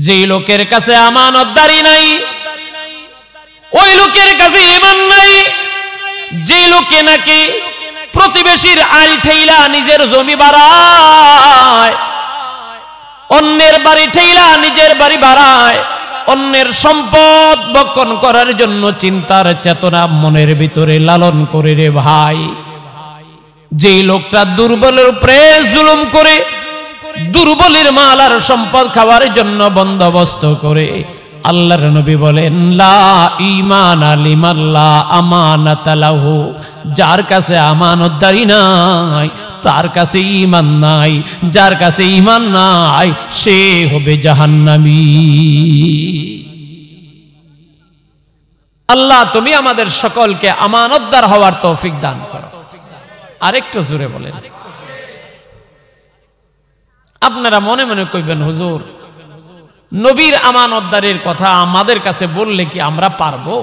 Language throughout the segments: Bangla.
যেই লোকের কাছে আমানতদারি নাই, ওই লোকের কাছে ঈমান নাই। যে লোকে নাকি প্রতিবেশীর আইল ঠেইলা নিজের জমি বাড়ায়, অন্যের বাড়ি ঠেইলা নিজের বাড়ি বাড়ায়, অন্যের সম্পদ বক্ষণ করার জন্য চিন্তার চেতনা মনের ভিতরে লালন করে রে ভাই, যেই লোকটা দুর্বলের উপরে জুলুম করে, দুর্বলের মাল আর সম্পদ খাওয়ার জন্য বন্দোবস্ত করে, আল্লাহর নবী বলেন লা ঈমানা লিমান লা আমানাতা লাহু, যার কাছে আমানতদারি নাই তার কাছে ঈমান নাই, যার কাছে ঈমান নাই সে হবে জাহান্নামী। আল্লাহ তুমি আমাদের সকলকে আমানতদার হওয়ার তৌফিক দান করো। আরেকটু জোরে বলেন। আপনারা মনে মনে কইবেন হুজুর, নবীর আমানতদারির কথা আমাদের কাছে বললে কি আমরা পারবো?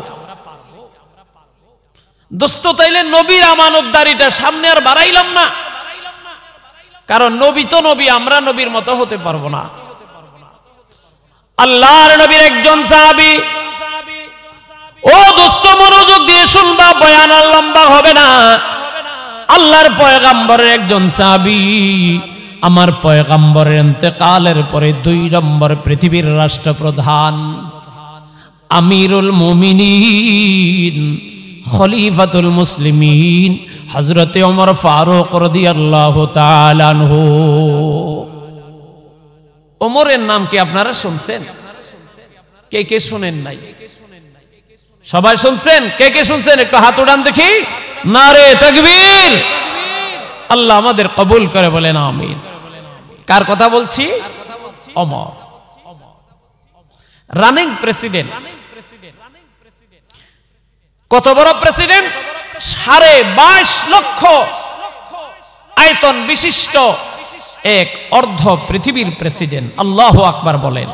দোস্ত, তাইলে নবীর আমানতদারিটা সামনে আর বাড়াইলাম না, কারণ নবী তো নবী, আমরা নবীর মতো হতে পারবো না। আল্লাহর নবীর একজন সাহাবী, ও দোস্ত মনোযোগ দিয়ে শুনবা, বয়ান আর লম্বা হবে না। আল্লাহর পয়গম্বরের একজন সাহাবী, আমার পয়গম্বরের ইন্তেকালের পরে 2 নম্বর পৃথিবীর রাষ্ট্রপ্রধান, আমিরুল মুমিনিন, খলিফাতুল মুসলিমিন, হযরতে ওমর ফারুক রাদিয়াল্লাহু তাআলা আনহু। ওমরের নাম কি আপনারা শুনছেন? কে কে শুনেন নাই? সবাই শুনছেন? কে কে শুনছেন একটু হাত উঠান দেখি। নারে তাকবীর! আল্লাহ আমাদের কবুল করে বলেন আমিন। কার কথা বলছি? Omar, running president. কত বড় প্রেসিডেন্ট? 22.5 লক্ষ আয়তন বিশিষ্ট এক অর্ধ পৃথিবীর প্রেসিডেন্ট। আল্লাহু আকবার বলেন।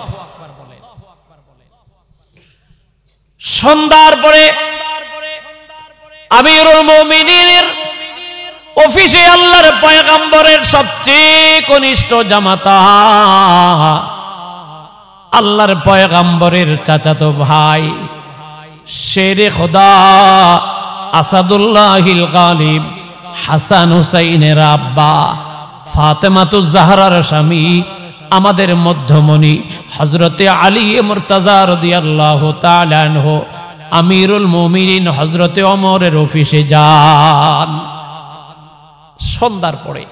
সন্ধ্যার পরে আমিরুল মুমিনিনের অফিসে আল্লাহর পয়গম্বরের সবচেয়ে কনিষ্ঠ জামাতা, আল্লাহর পয়গম্বরের চাচাতো ভাই, শেরে খোদা আসাদুল্লাহিল গালিব, হাসান হুসাইনের আব্বা, ফাতেমাতুজ জাহরার স্বামী, আমাদের মধ্যমণি হযরতে আলী মুর্তজা রাদিয়াল্লাহু তাআলা আনহু, আমিরুল মুমিনিন হযরতে ওমরের অফিসে যান সন্ধ্যার পরে।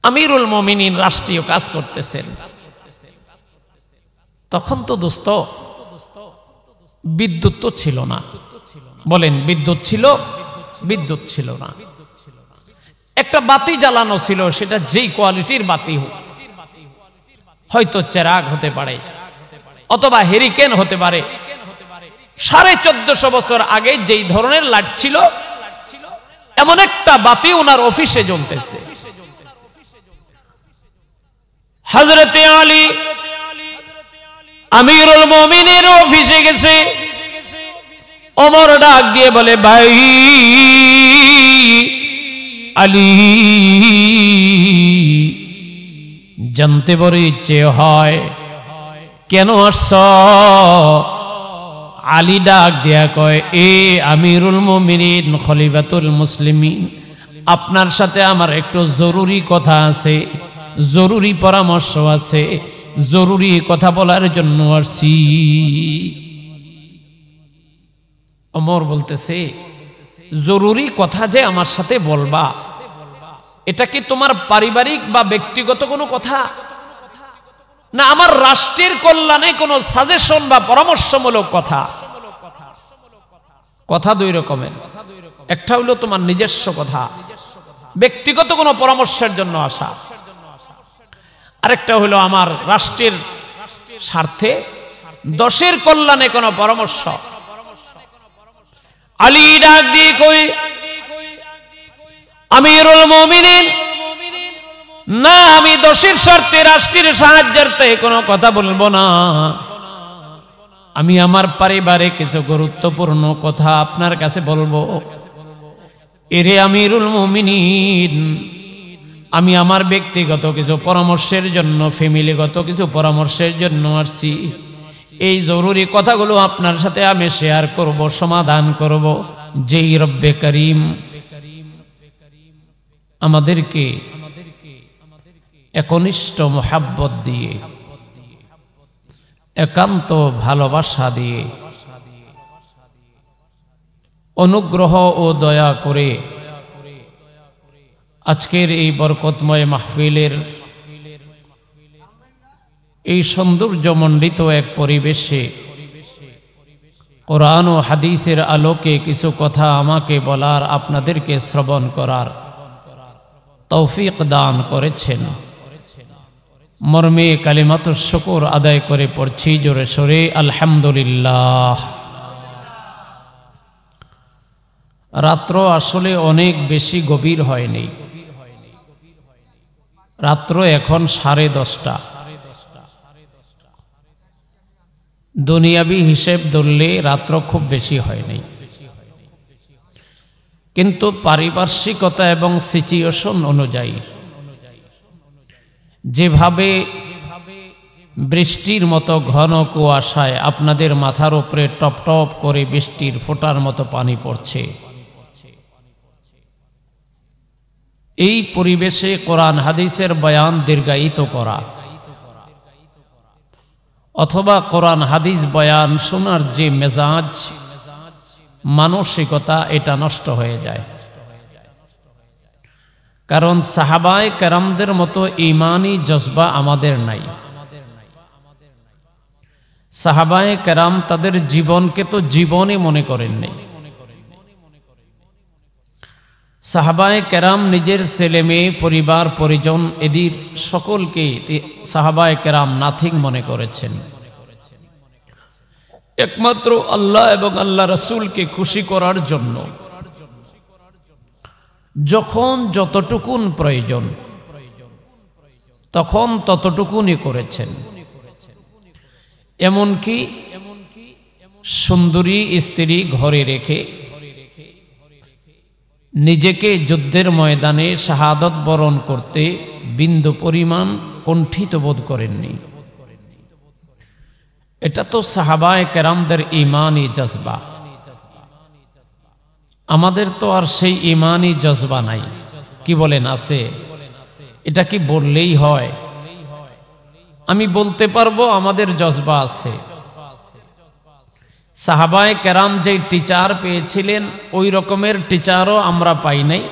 আমিরুল মুমিনিন রাষ্ট্রীয় কাজ করতেছেন। তখন তো দোস্ত বিদ্যুৎ তো ছিল না। বলেন, বিদ্যুৎ ছিল? বিদ্যুৎ ছিল না। একটা বাতি জ্বালানো ছিল, সেটা যেই কোয়ালিটির বাতি হোক, হয়তো চেরাগ হতে পারে অথবা হেরিকেন হতে পারে। 1450 বছর আগে যেই ধরনের লাইট ছিল, এমন একটা বাতি ওনার অফিসে জ্বলতেছে। হযরতে আলী আমিরুল মুমিনের অফিসে গেছে। ওমর ডাক দিয়ে বলে, ভাই আলী, জানতে বড় ইচ্ছে হয়, কেন আসছ? আলী ডাক দিয়া কয়, এ আমিরুল মুমিনিন খলিফাতুল মুসলিমিন, আপনার সাথে আমার একটু জরুরি কথা আছে, জরুরি পরামর্শ আছে, জরুরি কথা বলার জন্য আসছি। ওমর বলতেছে, জরুরি কথা যে আমার সাথে বলবা, এটা কি তোমার পারিবারিক বা ব্যক্তিগত কোনো কথা, না আমার রাষ্ট্রের কল্যাণে কোনো সাজেশন বা পরামর্শমূলক কথা? কথা 2 রকমের। একটা হলো তোমার নিজস্ব কথা, ব্যক্তিগত কোনো পরামর্শের জন্য আসা, আরেকটা হলো আমার রাষ্ট্রের স্বার্থে, দেশের কল্যাণে কোনো পরামর্শ। আলী ডাক দিয়ে কই, আমিরুল মুমিনিন, না আমি দেশের স্বার্থে রাষ্ট্রের সাহায্যার্থে কোনো কথা বলবো না, আমি আমার পারিবারিক কিছু গুরুত্বপূর্ণ কথা আপনার কাছে বলবো। এরে আমিরুল মুমিনিন, আমি আমার ব্যক্তিগত কিছু পরামর্শের জন্য, ফ্যামিলিগত কিছু পরামর্শের জন্য আসছি। এই জরুরি কথাগুলো আপনার সাথে আমি শেয়ার করব, সমাধান করব। যেই রব্বে করিম আমাদেরকে একনিষ্ঠ মোহাব্বত দিয়ে, একান্ত ভালোবাসা দিয়ে, অনুগ্রহ ও দয়া করে আজকের এই বরকতময় মাহফিলের এই সৌন্দর্যমণ্ডিত এক পরিবেশে কোরআন ও হাদিসের আলোকে কিছু কথা আমাকে বলার, আপনাদেরকে শ্রবণ করার তৌফিক দান করেছেন। মর্মে কালিমাতুশ শুকর আদায় করে পড়ছি জোরে সোরে আলহামদুলিল্লাহ। রাত্র আসলে অনেক বেশি গভীর হয়নি, রাত্র এখন 10:30। দুনিয়াবি হিসেব ধরলে রাত্র খুব বেশি হয়নি, কিন্তু পারিপার্শ্বিকতা এবং সিচুয়েশন অনুযায়ী যেভাবে বৃষ্টির মতো ঘন কুয়াশায় আপনাদের মাথার উপরে টপ টপ করে বৃষ্টির ফোঁটার মতো পানি পড়ছে, এই পরিবেশে কোরআন হাদিসের বয়ান দীর্ঘায়িত করা অথবা কোরআন হাদিস বয়ান শোনার যে মেজাজ, মানসিকতা, এটা নষ্ট হয়ে যায়। কারণ সাহাবায়ে কেরামদের মতো ঈমানি জজবা আমাদের নাই। সাহাবায়ে কেরাম তাদের জীবনকে তো জীবনই মনে করেন নাই। সাহাবায়ে কেরাম নিজের ছেলে মেয়ে, পরিবার পরিজন এদের সকলকে সাহাবায়ে কেরাম নাথিং মনে করেছেন। একমাত্র আল্লাহ এবং আল্লাহ রাসূলকে খুশি করার জন্য যখন যতটুকুন প্রয়োজন তখন ততটুকুনই করেছেন। এমনকি সুন্দরী স্ত্রী ঘরে রেখে নিজেকে যুদ্ধের ময়দানে শাহাদত বরণ করতে বিন্দু পরিমাণ কুণ্ঠিত বোধ করেননি। এটা তো সাহাবায়ে কেরামদের ঈমানি জজবা। আমাদের তো আর সেই ঈমানি জজবা নাই। কি বলেন, আছে? এটা কি বললেই হয়? আমি বলতে পারবো আমাদের জজবা আছে। সাহাবায়ে কেরাম যে টিচার পেয়েছিলেন ওই রকমের টিচারও আমরা পাই নাই।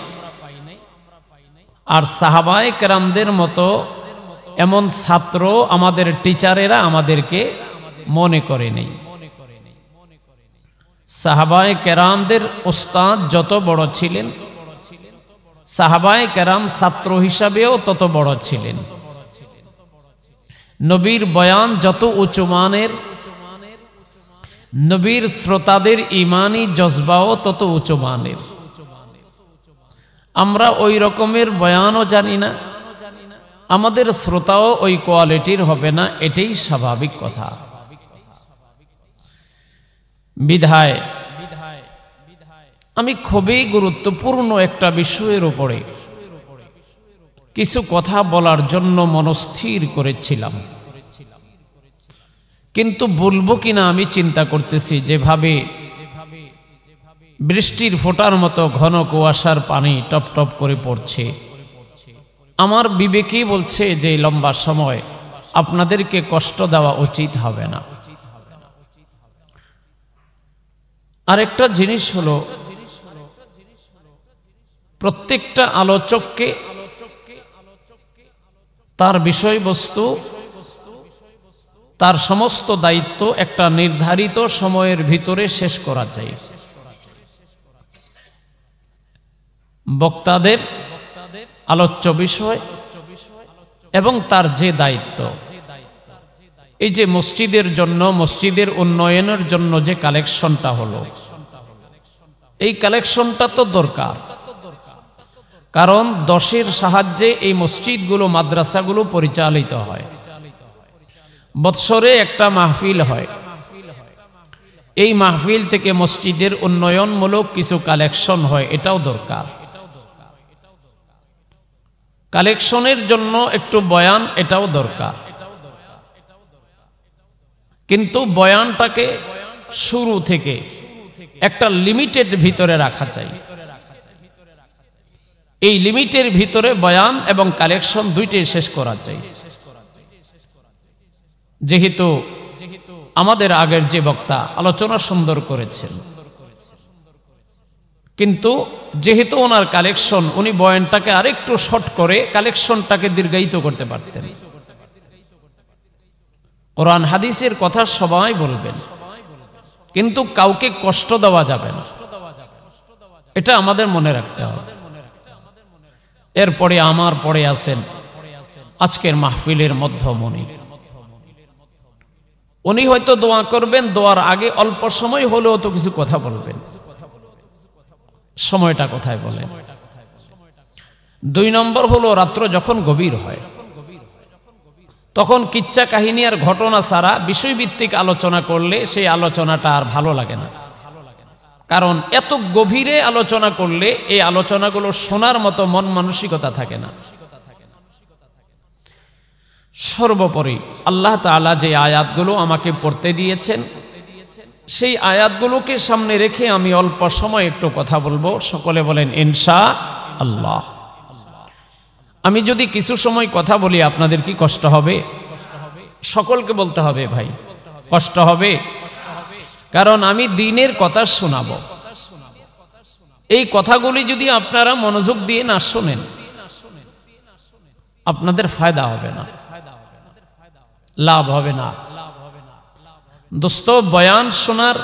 আর সাহাবায়ে কেরামদের মতো এমন ছাত্র আমাদের টিচারেরা আমাদেরকে মনে করে নেই। সাহাবায়ে কেরামদের ওস্তাদ যত বড় ছিলেন, সাহাবায়ে কেরাম ছাত্র হিসাবেও তত বড় ছিলেন। নবীর বয়ান যত উঁচু মানের, নবীর শ্রোতাদের ঈমানি জজবাও তত উঁচু মানের। আমরা ওই রকমের বয়ানও জানি না, আমাদের শ্রোতাও ওই কোয়ালিটির হবে না, এটাই স্বাভাবিক কথা। বিধায় আমি খুবই গুরুত্বপূর্ণ একটা বিষয়ের উপরে কিছু কথা বলার জন্য মনস্থির করেছিলাম, কিন্তু বলবো কিনা আমি চিন্তা করতেছি। যেভাবে বৃষ্টির ফোঁটার মতো ঘন কুয়াশার পানি টপ টপ করে পড়ছে, আমার বিবেকই বলছে যে লম্বা সময় আপনাদেরকে কষ্ট দেওয়া উচিত হবে না। আরেকটা জিনিস হলো, প্রত্যেকটা আলোচককে তার বিষয়বস্তু, তার সমস্ত দায়িত্ব একটা নির্ধারিত সময়ের ভিতরে শেষ করা চাই। বক্তাদের আলোচ্য বিষয় এবং তার যে দায়িত্ব, এই যে মসজিদের জন্য, মসজিদের উন্নয়নের জন্য যে কালেকশনটা হলো, এই কালেকশনটা তো দরকার। কারণ 10-এর সাহায্যে এই মসজিদগুলো, মাদ্রাসাগুলো পরিচালিত হয়। বৎসরে একটা মাহফিল হয়, এই মাহফিল থেকে মসজিদের উন্নয়নমূলক কিছু কালেকশন হয়, এটাও দরকার। কালেকশনের জন্য একটু বয়ান এটাও দরকার, কিন্তু বয়ানটাকে শুরু থেকে একটা লিমিটেড ভিতরে রাখা চাই। এই লিমিটের ভিতরে বয়ান এবং কালেকশন দুইটাই শেষ করা চাই। যেহেতু আমাদের আগের যে বক্তা আলোচনা সুন্দর করেছেন, কিন্তু যেহেতু ওনার কালেকশন, উনি বয়ানটাকে আরেকটু শর্ট করে কালেকশনটাকে দীর্ঘায়িত করতে পারতেন। কোরআন হাদিসের কথা সবাই বলবেন, কিন্তু কাউকে কষ্ট দেওয়া যাবে না, এটা আমাদের মনে রাখতে হবে। এরপরে আমার পরে আছেন আজকের মাহফিলের মধ্যমণি, উনি হয়তো দোয়া করবেন, দোয়ার আগে অল্প সময় হলেও তো কিছু কথা বলবেন। সময়টা কোথায় বলেন? 2 নম্বর হলো রাত্র যখন গভীর হয় তখন কিচ্ছা কাহিনী আর ঘটনা ছাড়া বিষয়ভিত্তিক আলোচনা করলে সেই আলোচনাটা আর ভালো লাগে না, কারণ এত গভীরে আলোচনা করলে এই আলোচনাগুলো শোনার মতো মন মানসিকতা থাকে না। সর্বোপরি আল্লাহ তাআলা যে আয়াতগুলো আমাকে পড়তে দিয়েছেন, সেই আয়াতগুলোকে সামনে রেখে আমি অল্প সময় একটু কথা বলবো। সকলে বলেন ইনশাআল্লাহ। আমি যদি কিছু সময় কথা বলি আপনাদের কি কষ্ট হবে? সকলকে বলতে হবে ভাই, কষ্ট হবে, কারণ আমি দ্বীনের কথা শোনাবো। এই কথাগুলি যদি আপনারা মনোযোগ দিয়ে না শোনেন, আপনাদের ফায়দা হবে না, লাভ হবে না। দোস্ত, বয়ান শোনার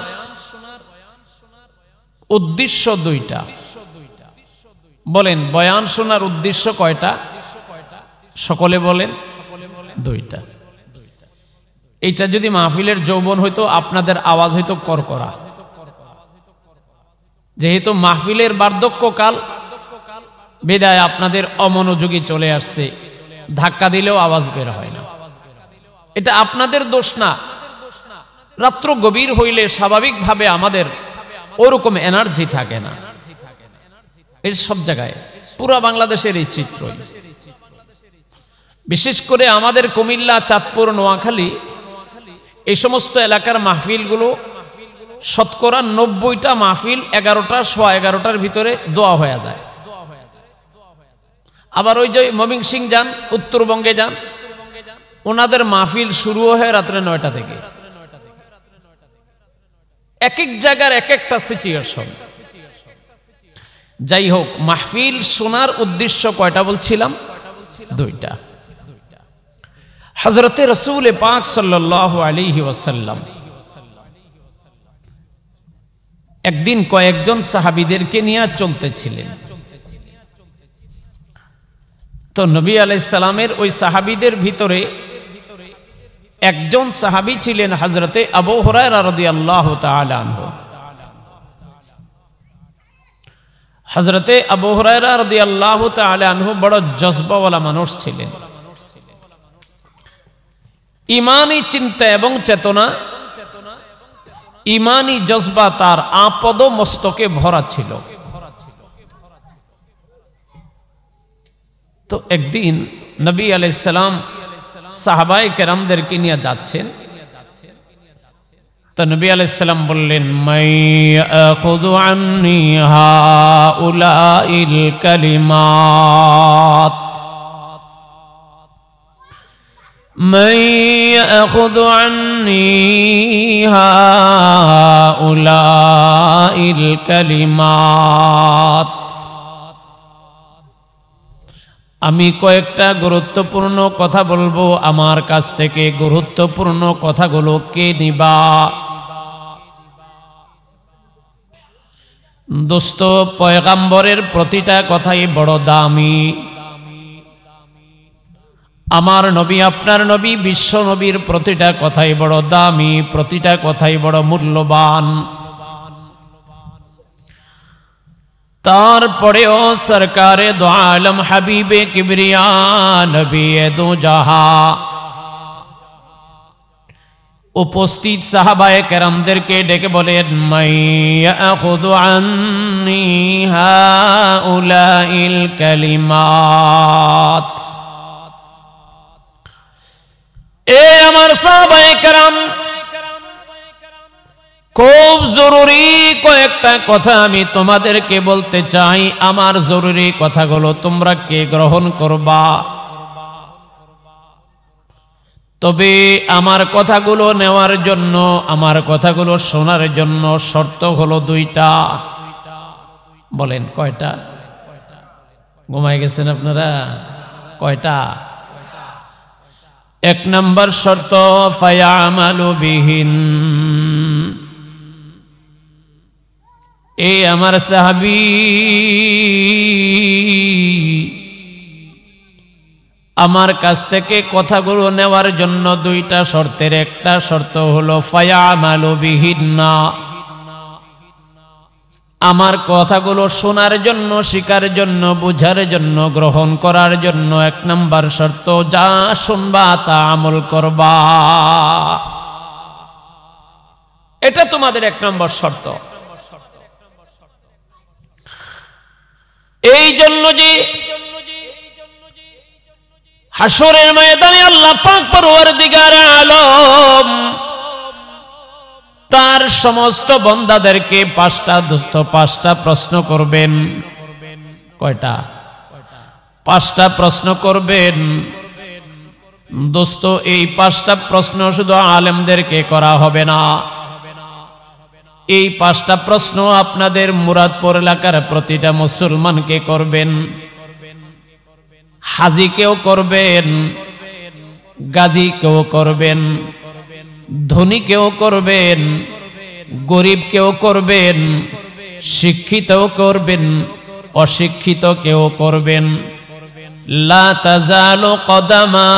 উদ্দেশ্য দুইটা। বলেন, বয়ান শোনার উদ্দেশ্য কয়টা? সকলে বলেন দুইটা। এইটা যদি মাহফিলের যৌবন হইতো, আপনাদের আওয়াজ হইতো করকরা। যেহেতু মাহফিলের বার্ধক্যকাল, বিদায় আপনাদের অমনোযোগী চলে আসছে, ধাক্কা দিলেও আওয়াজ বের হয় না। এটা আপনাদের দোষ না। রাত্র গভীর হইলে স্বাভাবিকভাবে আমাদের ওরকম এনার্জি থাকে না। এর সব জায়গায় পুরো বাংলাদেশের এই চিত্রই, বিশেষ করে আমাদের কুমিল্লা, চাঁদপুর, নোয়াখালী এই সমস্ত এলাকার মাহফিলগুলো শতকরা 90টা মাহফিল 11টা, সোয়া 11টার ভিতরে দোয়া হয়ে যায়। আবার ওই যে ময়মনসিং যান, উত্তরবঙ্গে যান, ওনাদের মাহফিল শুরু হয় রাত্রে 9টা থেকে। এক এক জায়গার এক একটা সিচুয়েশন। যাই হোক, মাহফিল শোনার উদ্দেশ্য কয়টা বলছিলাম? দুইটা। হযরতে রাসূল পাক সাল্লাল্লাহু আলাইহি ওয়াসাল্লাম একদিন কয়েকজন সাহাবীদেরকে নিয়ে চলতেছিলেন। তো নবী আলাইহিস সালামের ওই সাহাবীদের ভিতরে একজন সাহাবী ছিলেন হযরতে আবু হুরায়রা রাদিয়াল্লাহু তাআলা আনহু। হযরতে আবু হুরায়রা রাদিয়াল্লাহু তাআলা আনহু বড় জজবাওয়ালা মানুষ ছিলেন। ঈমানী চিন্তা এবং চেতনা, ঈমানী জজবা তার আপদ মস্তকে ভরা ছিল। তো একদিন নবী আলাইহিস সালাম সাহাবায়ে কেরামদেরকে নিয়ে যাচ্ছেন। তো নবী আলাইহিস সালাম বললেন, মাইয়াখুযু আন্নী হাউলাইল কালিমাত, মাইয়াখুযু আন্নী হাউলাইল কালিমাত। আমি কয়েকটা গুরুত্বপূর্ণ কথা বলবো, আমার কাছ থেকে গুরুত্বপূর্ণ কথাগুলো কে নিবা? দোস্ত, পয়গাম্বরের প্রতিটা কথাই বড় দামি। আমার নবী, আপনার নবী, বিশ্ব নবীর প্রতিটা কথাই বড় দামি, প্রতিটা কথাই বড় মূল্যবান। তারপরেও সরকারে দো আলম হাবিবে কিবরিয়া নবী দো জাহা, উপস্থিত সাহাবায়ে কেরামদেরকে ডেকে বলেন, মাইয়াখুযু আন্নী হাউলাইল কালিমাত। এ আমার সাহাবায়ে কেরাম, খুব জরুরি কয়েকটা কথা আমি তোমাদেরকে বলতে চাই। আমার জরুরি কথাগুলো তোমরা কে গ্রহণ করবা? তবে আমার কথাগুলো নেওয়ার জন্য, আমার কথাগুলো শোনার জন্য শর্ত হলো দুইটা। বলেন কয়টা? ঘুমায় গেছেন আপনারা? কয়টা? এক নম্বর শর্ত, ফায়ামালু বিহিন। এই আমার সাহাবী আমার কাছ থেকে কথাগুলো নেওয়ার জন্য দুইটা শর্তের একটা শর্ত হলো ফায়ামালু বিহিন্না, আমার কথাগুলো শোনার জন্য, শিকার জন্য, বুঝার জন্য, গ্রহণ করার জন্য এক নাম্বার শর্ত, যা শুনবা তা আমল করবা। এটা তোমাদের এক নম্বর শর্ত। এই জন্য যে হাসরের ময়দানে আল্লাহ পাক পরওয়ারদিগার আলম তার সমস্ত বান্দাদেরকে পাঁচটা প্রশ্ন করবেন। কয়টা? পাঁচটা প্রশ্ন করবেন। দোস্ত, এই পাঁচটা প্রশ্ন শুধু আলেমদেরকে করা হবে না, এই পাঁচটা প্রশ্ন আপনাদের মুরাদপুর এলাকার প্রতিটা মুসলমানকে করবেন। হাজীকেও করবেন, গাজীকেও করবেন, ধনীকেও করবেন, গরিবকেও করবেন, শিক্ষিতও করবেন, অশিক্ষিতকেও করবেন। লা তাজালু কদামা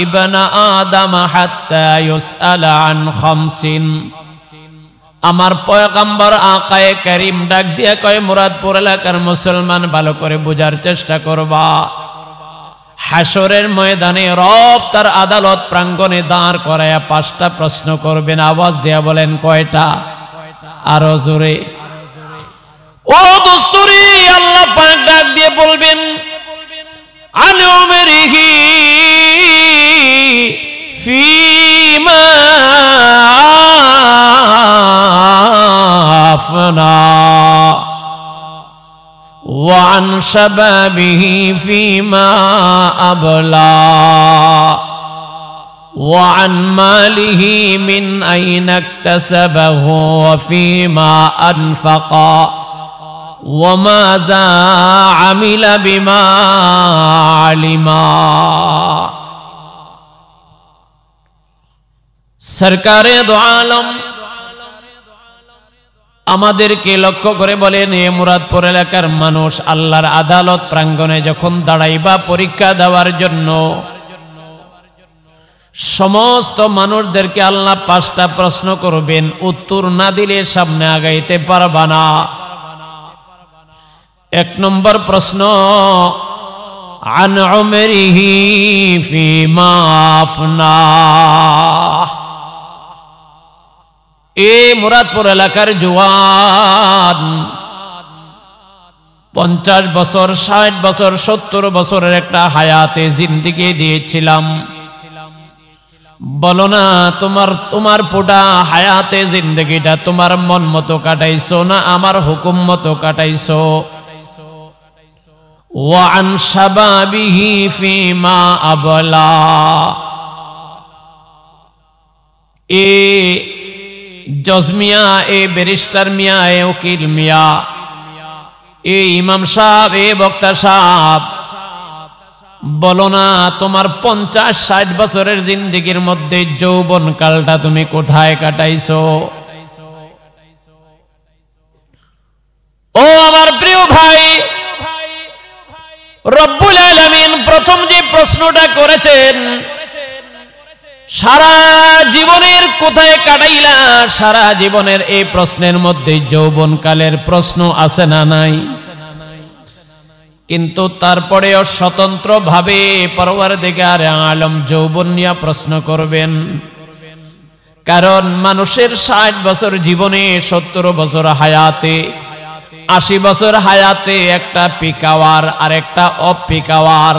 ইবনা আদম হাত্তা ইউসআলা আন খামসিন। আমার পয়গম্বর আকায়ে কারীম ডাক দিয়ে কয়, মুরাদপুর এলাকার মুসলমান ভালো করে বোঝার চেষ্টা করবা। হাসরের ময়দানে রব তার আদালত প্রাঙ্গণে দাঁড় করায়া পাঁচটা প্রশ্ন করবেন। আওয়াজ দিয়া বলেন কয়টা? আরো জোরে। ও দোস্তরে, আল্লাহ পাক ডাক দিয়ে বলবেন, আন উমরিহি ফিমা আফনা وعن شبابه فيما أبلى وعن ماله من أين اكتسبه وفيما أنفق وماذا عمل بما علم। সরকারে দো আলম আমাদেরকে লক্ষ্য করে বলেন, এ মুরাদপুর এলাকার মানুষ, আল্লাহর আদালত প্রাঙ্গণে যখন দাঁড়াইবা পরীক্ষা দেওয়ার জন্য, সমস্ত মানুষদেরকে আল্লাহ পাঁচটা প্রশ্ন করবেন। উত্তর না দিলে সামনে আগাইতে পারবা না। এক নম্বর প্রশ্ন, আন উমরিহি ফিমা আফনা। এ মুরাদপুর এলাকার জওয়ান, 50 বছর, 60 বছর, 70 বছরের একটা হায়াতে জিন্দেগি দিয়েছিলাম। বলো না, তোমার পুরা হায়াতে জিন্দেগিটা তোমার মন মতো কাটাইছো না আমার হুকুম মতো কাটাইছো? ওয়া আন শাবাবিহি ফিমা আবলা। এ জজ মিয়া, এ ব্যারিস্টার মিয়া, এ উকিল মিয়া, এ ইমাম সাহেব, এ বক্তা সাহেব, বলো না তোমার 50-60 বছরের জিন্দেগির মধ্যে যৌবন কালটা তুমি কোথায় কাটাইছো? ও আমার প্রিয় ভাই, রব্বুল আলামিন প্রথম যে প্রশ্নটা করেছেন, সারা জীবনের কোথায় কাটাইলা? সারা জীবনের এই প্রশ্নের মধ্যে যৌবনকালের প্রশ্ন আছে না নাই? কিন্তু তারপরেও স্বতন্ত্র ভাবে পরওয়ারদিগার আলম যৌবন নিয়ে প্রশ্ন করবেন। কারণ মানুষের 60 বছর জীবনে, 70 বছর হায়াতে, 80 বছর হায়াতে একটা পিক আওয়ার আর একটা অফ পিক আওয়ার।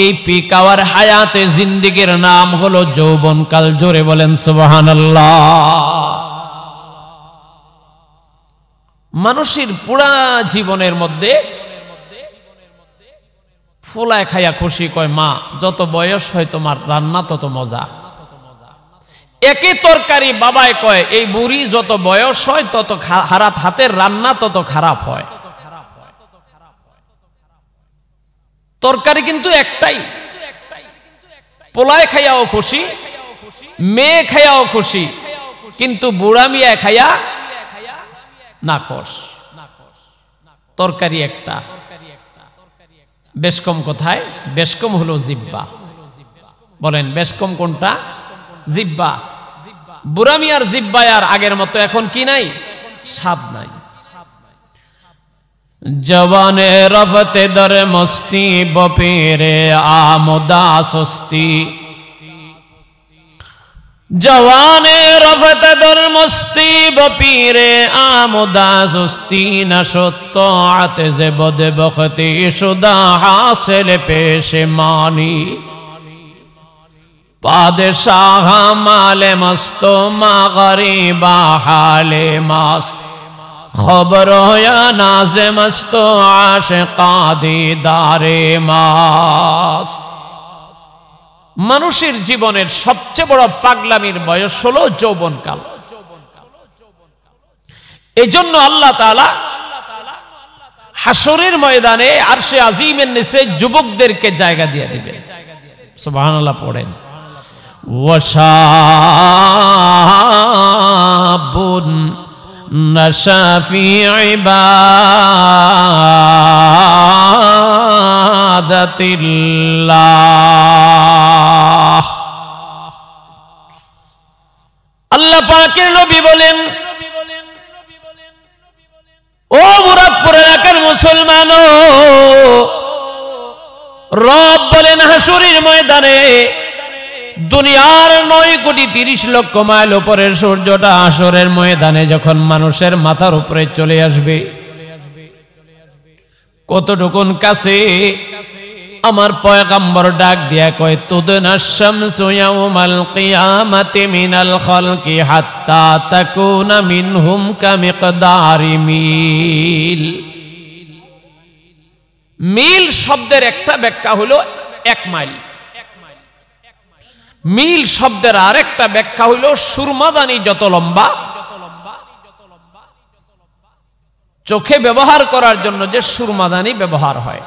এই পিক আওয়ার হায়াতে জিন্দেগির নাম হলো যৌবনকাল। জোরে বলেন সুবহানাল্লাহ। মানুষের পুরা জীবনের মধ্যে ফুলায় খাইয়া খুশি কয় মা, যত বয়স হয় তোমার রান্না তত মজা। একই তরকারি বাবায় কয় এই বুড়ি যত বয়স হয় তত হাতের রান্না তত খারাপ হয়। তরকারি কিন্তু একটাই। পোলায় খাইয়াও খুশি, মেয়ে খাইয়াও খুশি, কিন্তু বুড়া মিয়া খাইয়া নাকশ। তরকারি একটা। বেশকম কোথায়? বেশকম হলো জিব্বা। বলেন বেশকম কোনটা? জিব্বা। বুড়া মিয়ার জিব্বায় আর আগের মতো এখন কি নাই? স্বাদ নাই। জওয়ানে রফতে দর মস্তি বপীরে আমোদা সুস্তি। জওয়ানে রফতে দর মস্তি বপীরে আমোদা সুস্তি। নশত আতজে বদ বখতি শুদা হাসিল পেশমানি। পাদশাহ মালে মস্ত মা গরিবা হালে মাস্ত। খবর নাজে মস্ত আশিকা দিদারে মাস। মানুষের জীবনের সবচেয়ে বড় পাগলামির বয়স হলো যৌবনকাল। এজন্য আল্লাহ তাআলা হাসরের ময়দানে আরশে আজিমের নিচে যুবকদেরকে জায়গা দিয়ে দিবেন। সুবহানাল্লাহ পড়েন। ওয়াশাবুন নাশা ফি ইবাদাতিল্লাহ। আল্লাহ পাকের নবী বলেন, ও মুরাদপুর এলাকার মুসলমান, রব বলেন হাসরের ময়দানে দুনিয়ার 9,30,00,000 মাইল উপরের সূর্যটা হাসরের ময়দানে যখন মানুষের মাথার উপরে চলে আসবে, কতটুকুন কাছে আমার পয়গম্বর ডাক দিয়া কয়, তুদনাশ শামসু ইয়াউমাল কিয়ামাতি মিনাল খালকি হাত্তা তাকুনা মিনহুম কামিকদারি মিল। মিল শব্দের একটা ব্যাখ্যা হলো 1 মাইল। মিল শব্দের আরেকটা ব্যাখ্যা হইল সুরমাদানি যত লম্বা। চোখে ব্যবহার করার জন্য যে সুরমাদানি ব্যবহার হয়,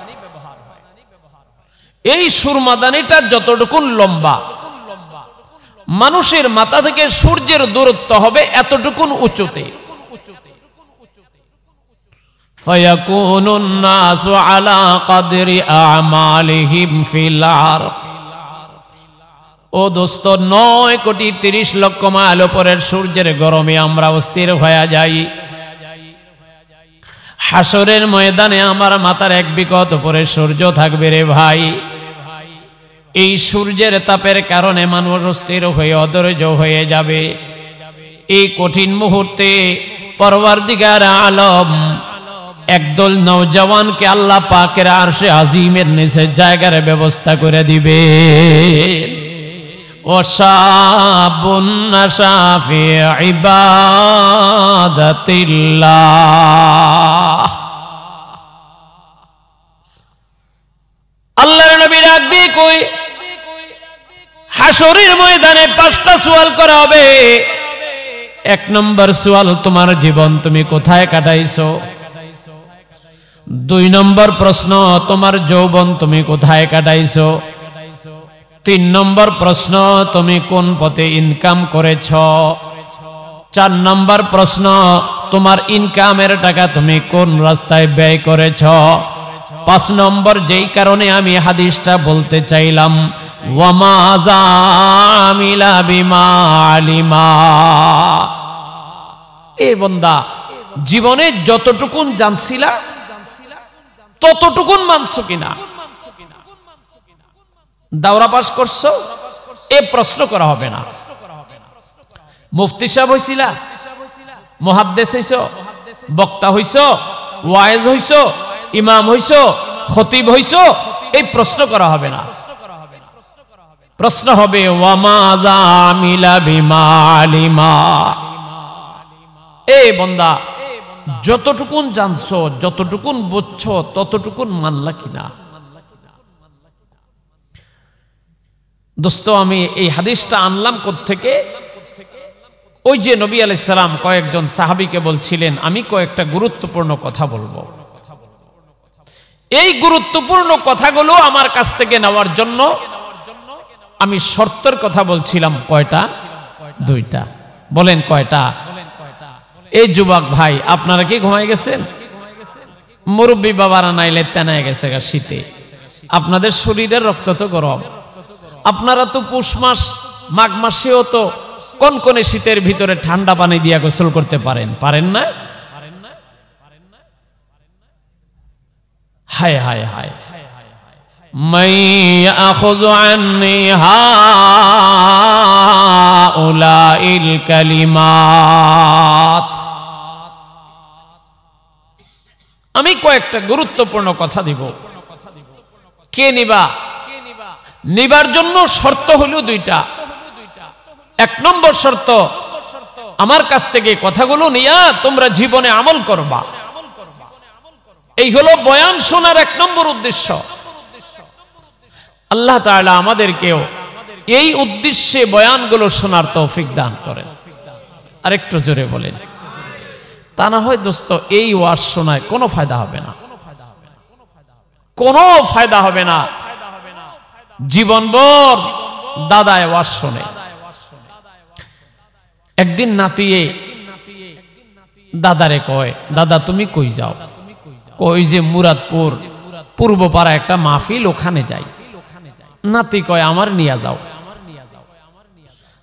এই সুরমাদানিটা যতটুকু লম্বা, মানুষের মাথা থেকে সূর্যের দূরত্ব হবে এতটুকুন উঁচুতে। ফায়াকুনুন নাসু আলা কদরি আমালিহিম ফিল আরদ। ও দোস্ত, 9,30,00,000 মাইল উপরের সূর্যের গরমে আমরা অস্থির হয়ে যাই। হাসরের ময়দানে আমার মাথার 1 বিঘত উপরে সূর্য থাকবে রে ভাই। এই সূর্যের তাপের কারণে মানুষ অস্থির হয়ে অধৈর্য হয়ে যাবে। এই কঠিন মুহূর্তে পরওয়ারদিগার আলম একদল নওজওয়ানকে আল্লাহ পাকের আরশে আজিমের নিচে জায়গার ব্যবস্থা করে দিবে। ওয়াশাবুন নাশা ফি ইবাদাতিল্লাহ। আল্লাহর নবী ডাক দিয়ে কই, হাসরের ময়দানে 5টা সওয়াল করা হবে। 1 নম্বর সওয়াল, তোমার জীবন তুমি কোথায় কাটাইছো? 2 নম্বর প্রশ্ন, তোমার যৌবন তুমি কোথায় কাটাইছো? 3 নম্বর প্রশ্ন, তুমি কোন পথে ইনকাম করেছ? 4 নম্বর প্রশ্ন, তোমার ইনকামের টাকা তুমি কোন রাস্তায় ব্যয় করেছ? 5 নম্বর, যেই কারণে আমি হাদিসটা বলতে চাইলাম, ওয়ামা জামিলা বিমা আলিমা। এ বান্দা, জীবনে যতটুকুন জানছিলা ততটুকুন মানছো কিনা? দাওরা পাস করছো, এ প্রশ্ন করা হবে না। মুফতি সাহেব হইছিলা, মুহাদ্দিস হইছো, বক্তা হইছো, ওয়াইজ হইছো, ইমাম হইছো, খতিব হইছো, এই প্রশ্ন করা হবে না। প্রশ্ন হবে ওয়ামাযা আমিলা বিমালিমা, এই বান্দা যতটুকুন জানছো, যতটুকুন বুঝছো, ততটুকুন মানলা কিনা। দোস্ত, আমি এই হাদিসটা আনলাম কোত্থেকে? ওই যে নবী আলাইহিস সালাম কয়েকজন সাহাবীকে বলছিলেন, আমি কয়েকটা গুরুত্বপূর্ণ কথা বলবো, এই গুরুত্বপূর্ণ কথাগুলো আমার কাছ থেকে নেওয়ার জন্য আমি শর্তের কথা বলছিলাম। কয়টা? দুইটা। বলেন কয়টা? এই যুবক ভাই, আপনারা কি ঘুমাই গেছেন? মুরব্বী বাবারা নাইলে তেনায় গেছে শীতে, আপনাদের শরীরের রক্ত তো গরম। আপনারা তো পৌষ মাস, মাঘ মাসেও তো কনকনে শীতের ভিতরে ঠান্ডা পানি দিয়া গোসল করতে পারেন, পারেন না? হায় হায় হায়, মাই আখযু আন্নি হাউলাইল কালিমাত। আমি কয়েকটা গুরুত্বপূর্ণ কথা দিব, কে নিবা? নিবার জন্য শর্ত হলো দুইটা। এক নম্বর শর্ত, আমার কাছ থেকে কথাগুলো নিয়া তোমরা জীবনে আমল করবা। এই হলো বয়ান শোনার এক নম্বর উদ্দেশ্য। আল্লাহ তাআলা আমাদেরকেও এই উদ্দেশ্যে বয়ানগুলো শোনার তৌফিক দান করেন। আরেকটু জোরে বলেন। তা না হয় দোস্ত, এই ওয়াজ শোনায় কোনো ফায়দা হবে না, কোনো ফায়দা হবে না। জীবনভর দাদায় ওয়াজ শোনে। একদিন নাতিয়ে দাদারে কয়, দাদা তুমি কই যাও? কই যে মুরাদপুর পূর্বপাড়া একটা মাহফিল, ওখানে যাই। নাতি কয় আমার নিয়ে যাও।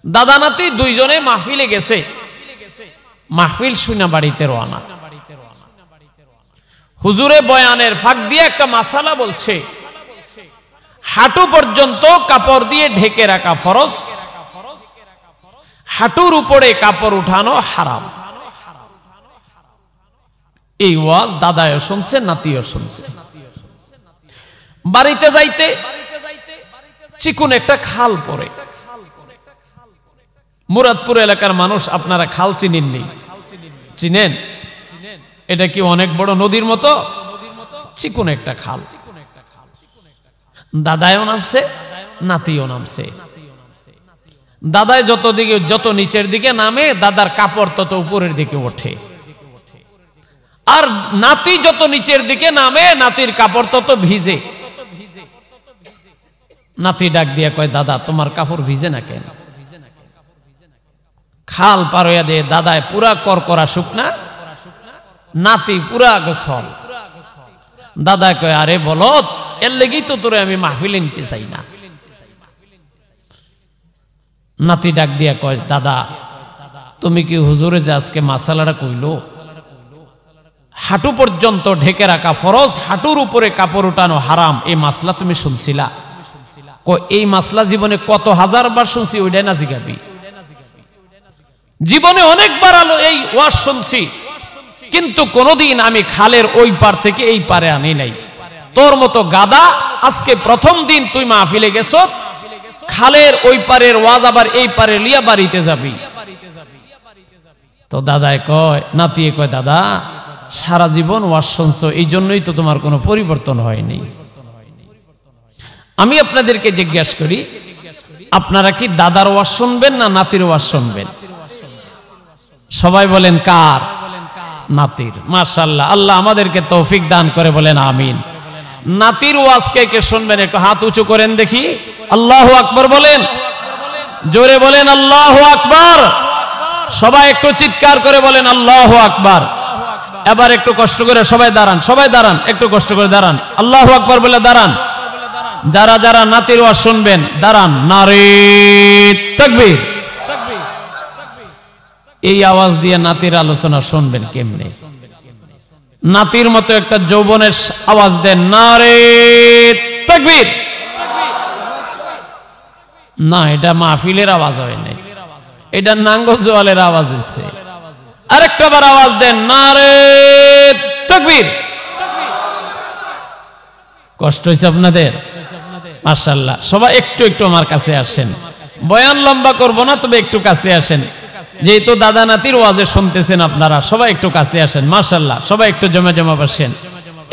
দাদা নাতি দুইজনে মাহফিলে গেছে। মাহফিল শুনে বাড়িতে রওনা। হুজুরে বয়ানের ফাঁক দিয়ে একটা মাসালা বলছে, হাঁটু পর্যন্ত কাপড় দিয়ে ঢেকে রাখা ফরজ, হাঁটুর উপরে কাপড় উঠানো হারাম। এই ওয়াজ দাদাও শুনছে, নাতিও শুনছে। বাড়িতে যাইতে চিকুন একটা খাল পড়ে। মুরাদপুর এলাকার মানুষ আপনারা খাল চিনেননি? চিনেন? এটা কি অনেক বড় নদীর মতো? চিকুন একটা খাল। দাদায়ও নামছে, নাতিও নামছে। দাদায় যত নিচের দিকে নামে, দাদার কাপড় তত উপরের দিকে ওঠে। আর নাতি যত নিচের দিকে নামে, নাতির কাপড় তত ভিজে। নাতি ডাক দিয়া কয়, দাদা তোমার কাপড় ভিজে না কেন? খাল পার হইয়া দিয়ে দাদায় পুরা করকরা শুকনা, নাতি পুরা গোসল। দাদা কয়, আরে বলদ, এর লেগেই তো তোরে আমি মাহফিলে নিতে চাই না। নাতি ডাক দিয়া কয়, দাদা তুমি কি হুজুরে যে আজকে মাসালাটা কইলো, হাঁটু পর্যন্ত ঢেকে রাখা ফরজ, হাঁটুর উপরে কাপড় উঠানো হারাম, এই মাসলা তুমি শুনছিলা? এই মাসলা জীবনে কত হাজার বার শুনছি, ওইটাই না জিগাবি? জীবনে অনেকবার আলো এই ওয়াজ শুনছি, কিন্তু কোনদিন আমি খালের ওই পার থেকে এই পারে আনি নাই। তোর মতো গাদা আজকে প্রথম দিন তুই মাহফিলে গেছ, খালের ওই পারের ওয়াজ আবার এই পারে লিয়া বাড়িতে যাবি। তো দাদায় কয়, নাতিয়ে কয়, দাদা সারা জীবন ওয়াজ শুনছো, এই জন্যই তো তোমার কোনো পরিবর্তন হয়নি। আমি আপনাদেরকে জিজ্ঞাসা করি, আপনারা কি দাদার ওয়াজ শুনবেন না নাতির ওয়াজ শুনবেন? সবাই বলেন কার? নাতির। মাশাআল্লাহ, আল্লাহ আমাদেরকে তৌফিক দান করে, বলেন আমিন। নাতির ওয়াজ কে কে শুনবেন একটু হাত উঁচু করেন দেখি। আল্লাহু আকবার বলেন, জোরে বলেন আল্লাহু আকবার। সবাই একটু চিৎকার করে বলেন আল্লাহু আকবার। এবার একটু কষ্ট করে সবাই দাঁড়ান, সবাই দাঁড়ান, একটু কষ্ট করে দাঁড়ান, আল্লাহু আকবার বলে দাঁড়ান। যারা যারা নাতির ওয়াজ শুনবেন দাঁড়ান। নারে তাকবীর। এই আওয়াজ দিয়ে নাতির আলোচনা শুনবেন কেমনে? নাতির মতো একটা যৌবনের আওয়াজ দেন, নারে তাকবীর। না, এটা মাহফিলের আওয়াজ হয় নাই, এটা নাঙ্গল জোয়ালের আওয়াজ হচ্ছে। আরেকটা বার আওয়াজ দেন, নারে তাকবীর। কষ্ট হয়েছে আপনাদের? মাশাআল্লাহ। সবাই একটু একটু আমার কাছে আসেন, বয়ান লম্বা করব না, তবে একটু কাছে আসেন। যেহেতু দাদা নাতির ওয়াজে শুনতেছেন আপনারা, সবাই একটু কাছে আসেন। মাশাআল্লাহ, সবাই একটু জমা জমা বসেন,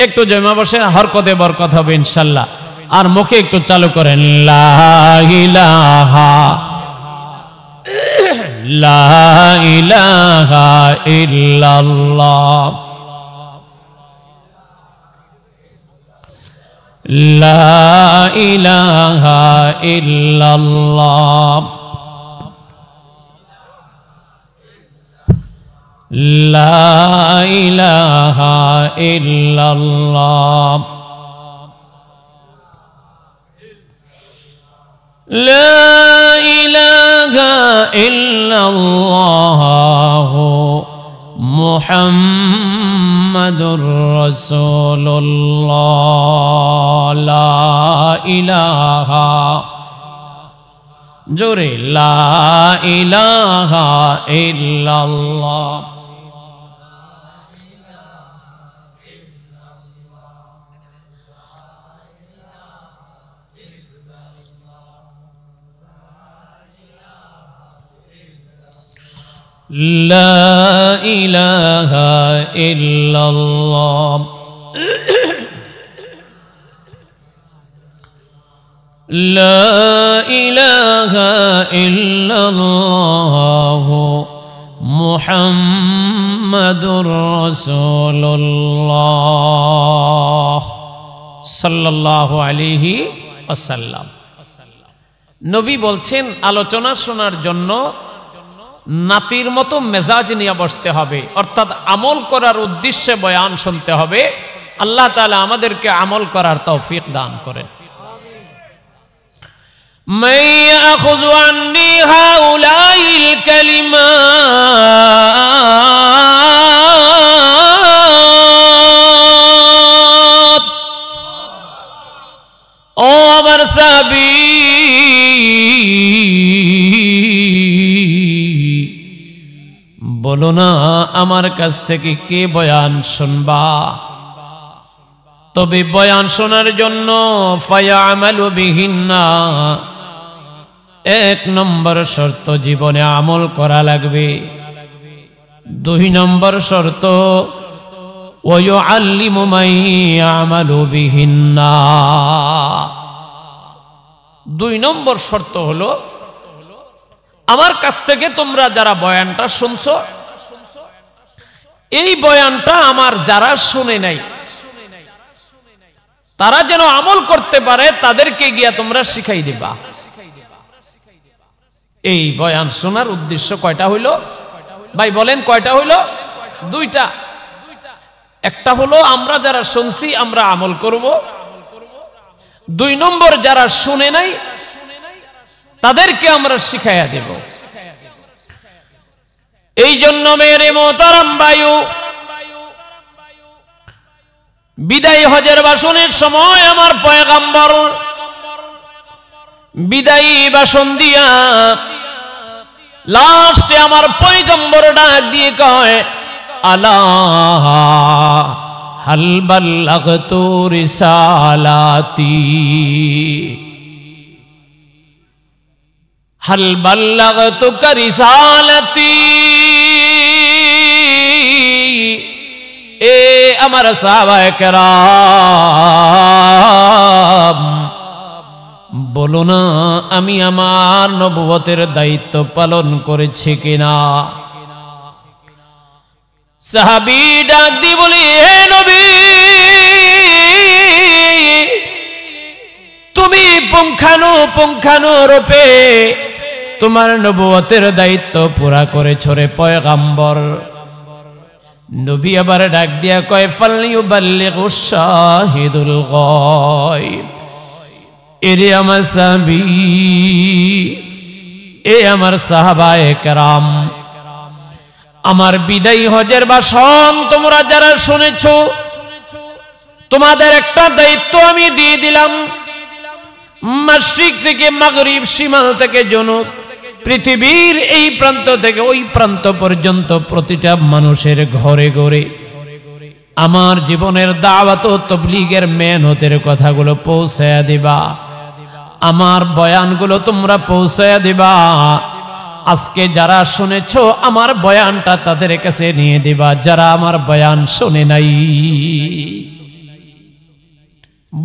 একটু জমা বসেন, হরকতে বরকত হবে ইনশাআল্লাহ। আর মুখে একটু চালু করেন, লা ইলাহা লা ইলাহা ইল্লাল্লাহ, লা ইলাহা ইল্লাল্লাহ, লা ইলাহা ইল্লাল্লাহ, লা ইলাহা ইল্লাল্লাহ মুহাম্মাদুর রাসূলুল্লাহ, লা ইলাহা, জোরে, লা ইলাহা ইল্লাল্লাহ, লা ইলাহা ইল্লাল্লাহ, লা ইলাহা ইল্লাল্লাহ মুহাম্মাদুর রাসূলুল্লাহ সাল্লাল্লাহু আলাইহি ওয়াসাল্লাম। নবী বলছেন, আলোচনা শোনার জন্য নাতির মতো মেজাজ নিয়ে বসতে হবে, অর্থাৎ আমল করার উদ্দেশ্যে বয়ান শুনতে হবে। আল্লাহ তাআলা আমাদেরকে আমল করার তৌফিক দান করেন। মান ইয়াখুযু আন্নী হাউলাইল কালিমাত, ও আমার সাহাবী, বলো না আমার কাছ থেকে কে বয়ান শুনবা? তবে বয়ান শোনার জন্য ফায়ামালু বিহিন্না, এক নম্বর শর্ত জীবনে আমল করা লাগবে। দুই নম্বর শর্ত ওয়ায়ুআল্লিমু মান ইয়ামালু বিহিন্না, দুই নম্বর শর্ত হলো আমার কাছ থেকে তোমরা যারা বয়ানটা শুনছো, এই বয়ানটা আমার যারা শুনে নাই তারা যেন আমল করতে পারে, তাদেরকে গিয়া তোমরা শিখাই দিবা। এই বয়ান শোনার উদ্দেশ্য কয়টা হইল ভাই বলেন? কয়টা হইল? দুইটা। একটা হলো আমরা যারা শুনছি আমরা আমল করব, দুই নম্বর যারা শুনে নাই তাদেরকে আমরা শিখাইয়া দেব। এই জন্য মেরে মোহতারাম বায়ু, বিদায় হজের ভাষণের সময় আমার পয়গম্বর বিদায়ী ভাষণ দিয়া লাস্টে আমার পয়গম্বর ডাক দিয়ে কয়, আলা হাল বাল্লাগতু রিসালাতি, হাল বাল্লাগতুকা রিসালাতি। এ আমার সাহাবায়ে কেরাম, বলো না আমি আমার নবুয়তের দায়িত্ব পালন করেছি কিনা? সাহাবী ডাক দিয়ে বলি, হে নবী, তুমি পুঙ্খানুরূপে তোমার নবুয়তের দায়িত্ব পুরা করেছো রে পয়গম্বর। নবী আবার ডাক দিয়া কয়, ফালইউবাল্লিগুশ শাহিদুল গায়ব। এরে আমার সাহাবী, এ আমার সাহাবায়ে কেরাম, আমার বিদায়ী হজের ভাষণ তোমরা যারা শুনেছো, তোমাদের একটা দায়িত্ব আমি দিয়ে দিলাম। মাশরিক থেকে মাগরিব, শিমাল থেকে জনুব, পৃথিবীর এই প্রান্ত থেকে ওই প্রান্ত পর্যন্ত প্রতিটা মানুষের ঘরে ঘরে আমার জীবনের দাওয়াত ও তাবলীগের মেহনতের কথাগুলো পৌঁছায়া দিবা, আমার বয়ানগুলো তোমরা পৌঁছায়া দিবা। আজকে যারা শুনেছো আমার বয়ানটা তাদের কাছে নিয়ে দিবা, যারা আমার বয়ান শুনে নাই।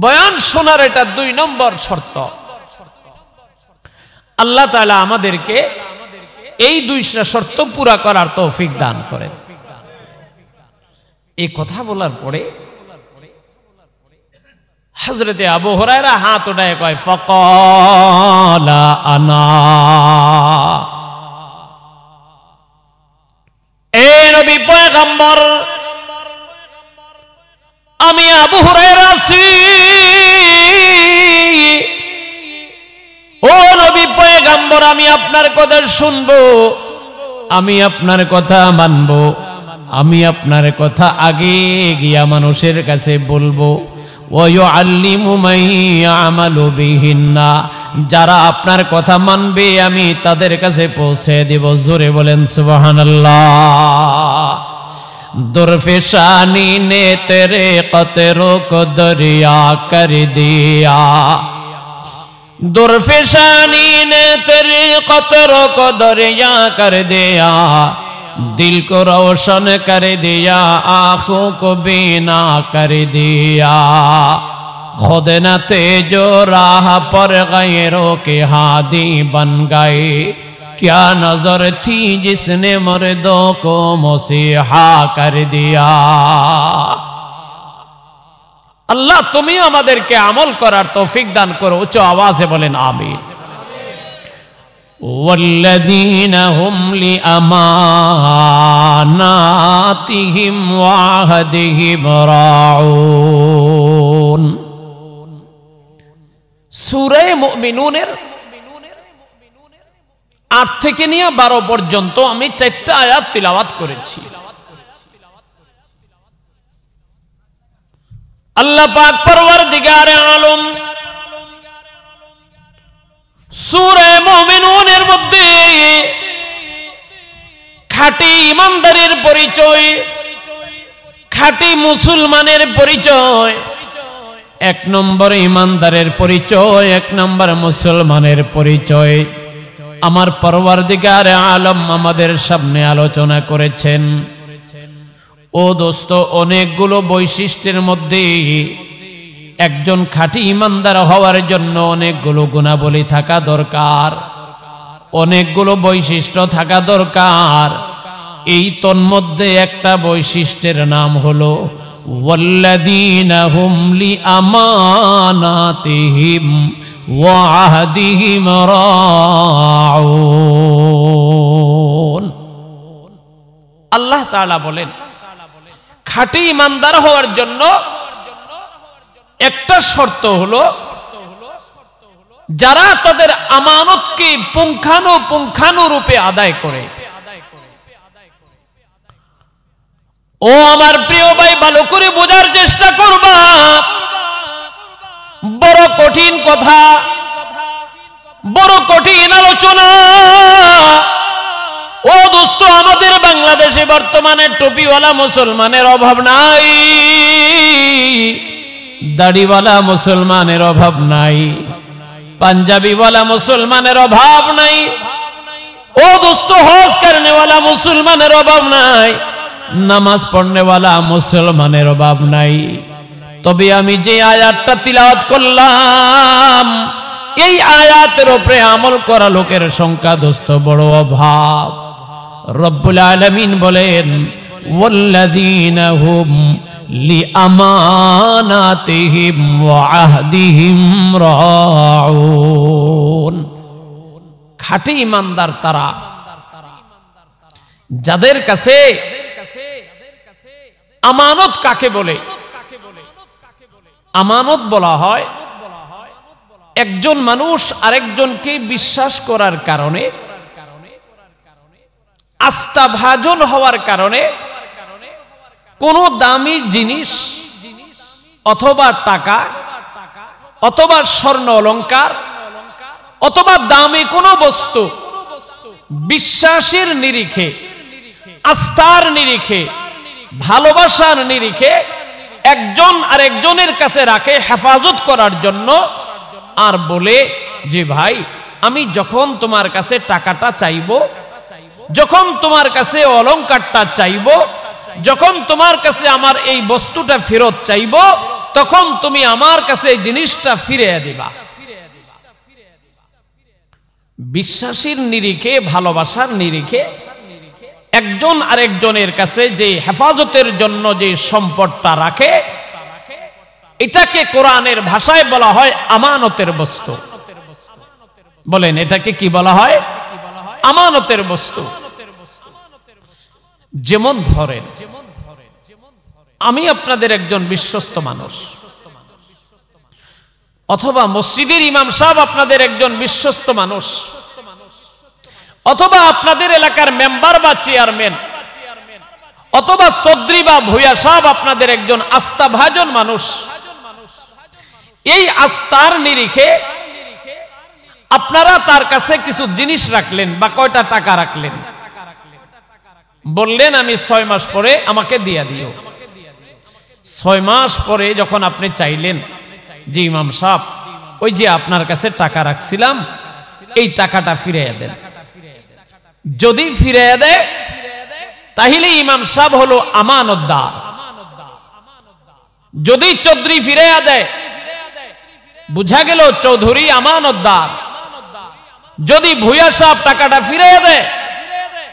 বয়ান শোনার এটা 2 নম্বর শর্ত। আল্লাহ তাআলা আমাদেরকে এই 2টা শর্ত পুরা করার তৌফিক দান করেন। এই কথা বলার পরে হযরতে আবু হুরায়রা হাত উঠায় কয় ফাকালা আনা, এ নবী পয়গম্বর আমি আবু হুরায়রা আছি। ও নবী পয়গম্বর আমি আপনার কথা শুনবো, আমি আপনার কথা মানবো, আমি আপনার কথা আগে গিয়া মানুষের কাছে বলবো। ওয়ায়ুআল্লিমু মান ইয়ামালু বিহিন্না, যারা আপনার কথা মানবে আমি তাদের কাছে পৌঁছে দেব। জোরে বলেন সুবহানাল্লাহ। दुर्फिशानी ने तेरे कतरों को दरिया कर दिया, दुर्फिशानी ने तेरे कतरों को दरिया कर दिया, दिल को रोशन कर दिया, आंखों को बीना कर दिया। खुद न थे जो राह पर गैरों के हादी बन गए, क्या नजर थी जिसने मर्दों को मसीहा कर दिया। अल्लाह तुम्ही আমাদেরকে আমল করার তৌফিক দান করো। উচ্চ আওয়াজে বলেন আমিন। والذين هم لأماناتهم وعهدهم راعون। সূরা মুমিনুনের 8 থেকে নিয়ে 12 পর্যন্ত আমি 4টা আয়াত তিলাওয়াত করেছি। আল্লাহ পাক পরওয়ারদিগারে আলম সূরা মুমিনুনের মধ্যে খাঁটি ইমানদারের পরিচয়, খাঁটি মুসলমানের পরিচয়, 1 নম্বর ইমানদারের পরিচয়, 1 নম্বর মুসলমানের পরিচয় আমার পরওয়ারদিগারে আলম আমাদের সামনে আলোচনা করেছেন। ও দোস্ত, অনেকগুলো বৈশিষ্ট্যের মধ্যে একজন খাঁটি ইমানদার হওয়ার জন্য অনেকগুলো গুণাবলী থাকা দরকার, অনেকগুলো বৈশিষ্ট্য থাকা দরকার। এই তন্মধ্যে একটা বৈশিষ্ট্যের নাম হলো ওয়াল্লাযীনা হুম লিআমানাতিহিম ওয়া আহদিহিম রাউন। আল্লাহ তাআলা বলেন খাঁটি ইমানদার হওয়ার জন্য একটা শর্ত হলো যারা তাদের আমানতকে পুঙ্খানুপুঙ্খানুরূপে আদায় করে। ও আমার প্রিয় ভাই, ভালো করে বোঝার চেষ্টা করবা। বড় কঠিন কথা, বড় কঠিন আলোচনা। ও দোস্ত, আমাদের বাংলাদেশে বর্তমানে টুপিওয়ালা মুসলমানের অভাব নাই, দাড়িওয়ালা মুসলমানের অভাব নাই, পাঞ্জাবিওয়ালা মুসলমানের অভাব নাই। ও দোস্ত, হজ করনেওয়ালা মুসলমানের অভাব নাই, নামাজ পড়নেওয়ালা মুসলমানের অভাব নাই। তবে আমি যে আয়াতটা তিলাওয়াত করলাম, এই আয়াতের উপরে আমল করা লোকের সংখ্যা দোস্ত বড় অভাব। রব্বুল আলামিন বলেন ওয়াল্লাযীনা হুম লিআমানাতিহিম ওয়া আহদিহিম রাউন। খাঁটি ইমানদার তারা যাদের কাছে আমানত কাকে বলে? আমানত বলা হয় একজন মানুষ আরেকজনকে বিশ্বাস করার কারণে, আস্থাভাজন হওয়ার কারণে কোনো দামি জিনিস অথবা টাকা অথবা স্বর্ণ অলংকার অথবা দামি কোনো বস্তু বিশ্বাসের নিরিখে, আস্থার নিরিখে, ভালোবাসার নিরিখে একজন আরেকজনের কাছে রাখে হেফাজত করার জন্য, আর বলে যে ভাই আমি যখন তোমার কাছে টাকাটা চাইবো, যখন তোমার কাছে অলংকারটা চাইবো, যখন তোমার কাছে আমার এই বস্তুটা ফেরত চাইবো, তখন তুমি আমার কাছে এই জিনিসটা ফিরিয়ে দিবা। বিশ্বাসের নিরিখে, ভালোবাসার নিরিখে একজন আরেকজনের কাছে যে হেফাজতের জন্য যে সম্পদটা রাখে, এটাকে কোরআনের ভাষায় বলা হয় আমানতের বস্তু। বলেন এটাকে কি বলা হয়? আমানতের বস্তু। যেমন ধরেন আমি আপনাদের একজন বিশ্বস্ত মানুষ, অথবা মসজিদের ইমাম সাহেব আপনাদের একজন বিশ্বস্ত মানুষ, অথবা আপনাদের এলাকার মেম্বার বা চেয়ারম্যান, অথবা চৌধুরী বা ভূঁইয়া সাহেব আপনাদের একজন আস্থাভাজন মানুষ। এই আস্থার নিরিখে আপনারা তার কাছে কিছু জিনিস রাখলেন বা কয়টা টাকা রাখলেন, বললেন আমি 6 মাস পরে আমাকে দিয়ে দিও। 6 মাস পরে যখন আপনি চাইলেন যে ইমাম সাহেব ওই যে আপনার কাছে টাকা রাখছিলাম, এই টাকাটা ফিরিয়ে দেন। যদি ফিরিয়ে দেয় তাহলে ইমাম সাহেব হলো আমানতদার। যদি চৌধুরী ফিরিয়ে দেয় বুঝা গেল চৌধুরী আমানতদার। যদি ভূঁইয়া সাহেব টাকাটা ফিরিয়ে দেয়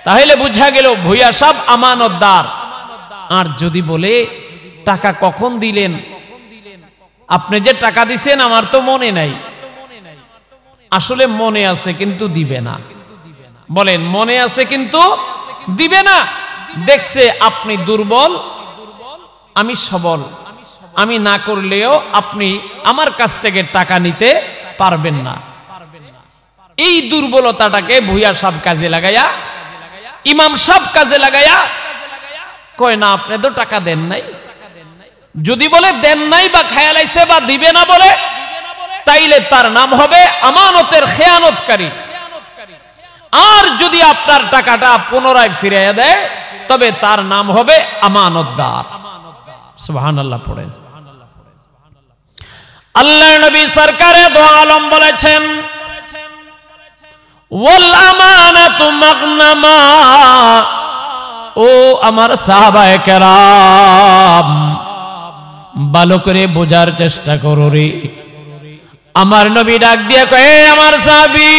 তাহলে বুঝা গেল ভূঁইয়া সাহেব আমানতদার। আর যদি বলে টাকা কখন দিলেন, আপনি যে টাকা দিছেন আমার তো মনে নাই, আসলে মনে আছে কিন্তু দিবে না। বলেন মনে আছে কিন্তু দিবে না। দেখছে আপনি দুর্বল, আমি সবল, আমি না করলেও আপনি আমার কাছ থেকে টাকা নিতে পারবেন না। এই দুর্বলতাটাকে ভূঁইয়া সাহেব কাজে লাগাইয়া, ইমাম সাহেব কাজে লাগাইয়া কয় না আপনি তো টাকা দেন নাই। যদি বলে দেন নাই বা খেয়ালাইছে বা দিবে না বলে, তাইলে তার নাম হবে আমানতের খেয়ানতকারী। আর যদি আপনার টাকাটা পুনরায় ফিরিয়ে দেয় তবে তার নাম হবে আমানতদার। সুবহানাল্লাহ পড়েন। আল্লাহর নবী সরকারে দো আলম বলেছেন ওয়াল আমানাতু মাগনামা। ও আমার সাহাবায়ে কেরাম, ভালো করে বোঝার চেষ্টা করো রে। আমার নবী ডাক দিয়ে কয় আমার সাহাবী,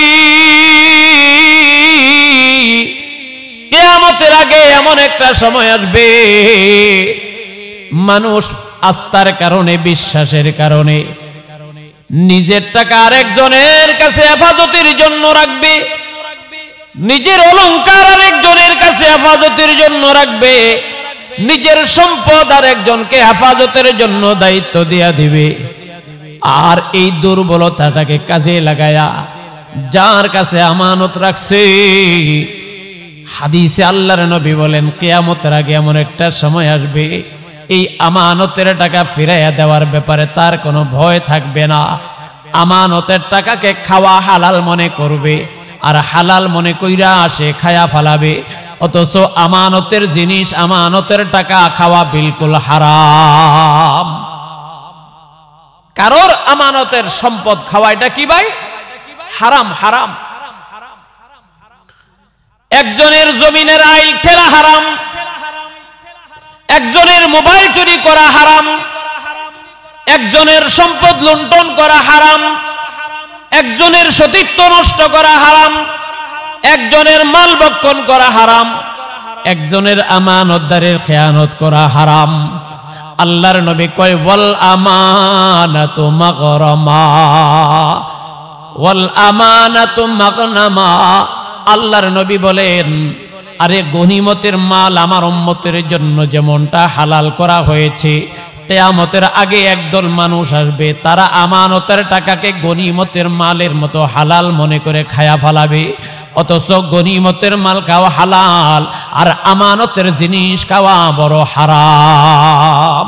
কিয়ামতের আগে এমন একটা সময় আসবে মানুষ আস্থার কারণে, বিশ্বাসের কারণে নিজের টাকা আরেকজনের কাছে হেফাজতের জন্য রাখবে, নিজের অলংকার আরেকজনের কাছে হেফাজতের জন্য রাখবে, নিজের সম্পদ আরেকজনকে হেফাজতের জন্য দায়িত্ব দিয়া দিবে। আর এই দুর্বলতাটাকে কাজে লাগায়া যার কাছে আমানত রাখছে, হাদিসে আল্লাহর নবী বলেন কিয়ামতের আগে এমন একটা সময় আসবে এই আমানতের টাকা ফিরাইয়া দেওয়ার ব্যাপারে তার কোনো ভয় থাকবে না। আমানতের টাকাকে খাওয়া হালাল মনে করবে, আর হালাল মনে কইরা সে খায়া ফালাবে। অথচ আমানতের জিনিস, আমানতের টাকা খাওয়া বিলকুল হারাম। কারোর আমানতের সম্পদ খাওয়া এটা কি ভাই? হারাম, হারাম। একজনের জমিনের আইল ঠেলা হারাম, একজনের মোবাইল চুরি করা হারাম, একজনের সম্পদ লুণ্ঠন করা হারাম, একজনের সতীত্ব নষ্ট করা হারাম, একজনের মাল ভক্ষণ করা হারাম, একজনের আমানতদারের খেয়ানত করা হারাম। আল্লাহর নবী কয় ওয়াল আমানাতু মাগরামা ওয়াল আমানাতু মাগনামা। আল্লাহর নবী বলেন আরে গনিমতের মাল আমার উম্মতের জন্য যেমনটা হালাল করা হয়েছে, কিয়ামতের আগে একদল মানুষ আসবে তারা আমানতের টাকাকে গনিমতের মালের মতো হালাল মনে করে খায়া ফেলাবে। অথচ গনিমতের মাল খাওয়া হালাল আর আমানতের জিনিস খাওয়া বড় হারাম।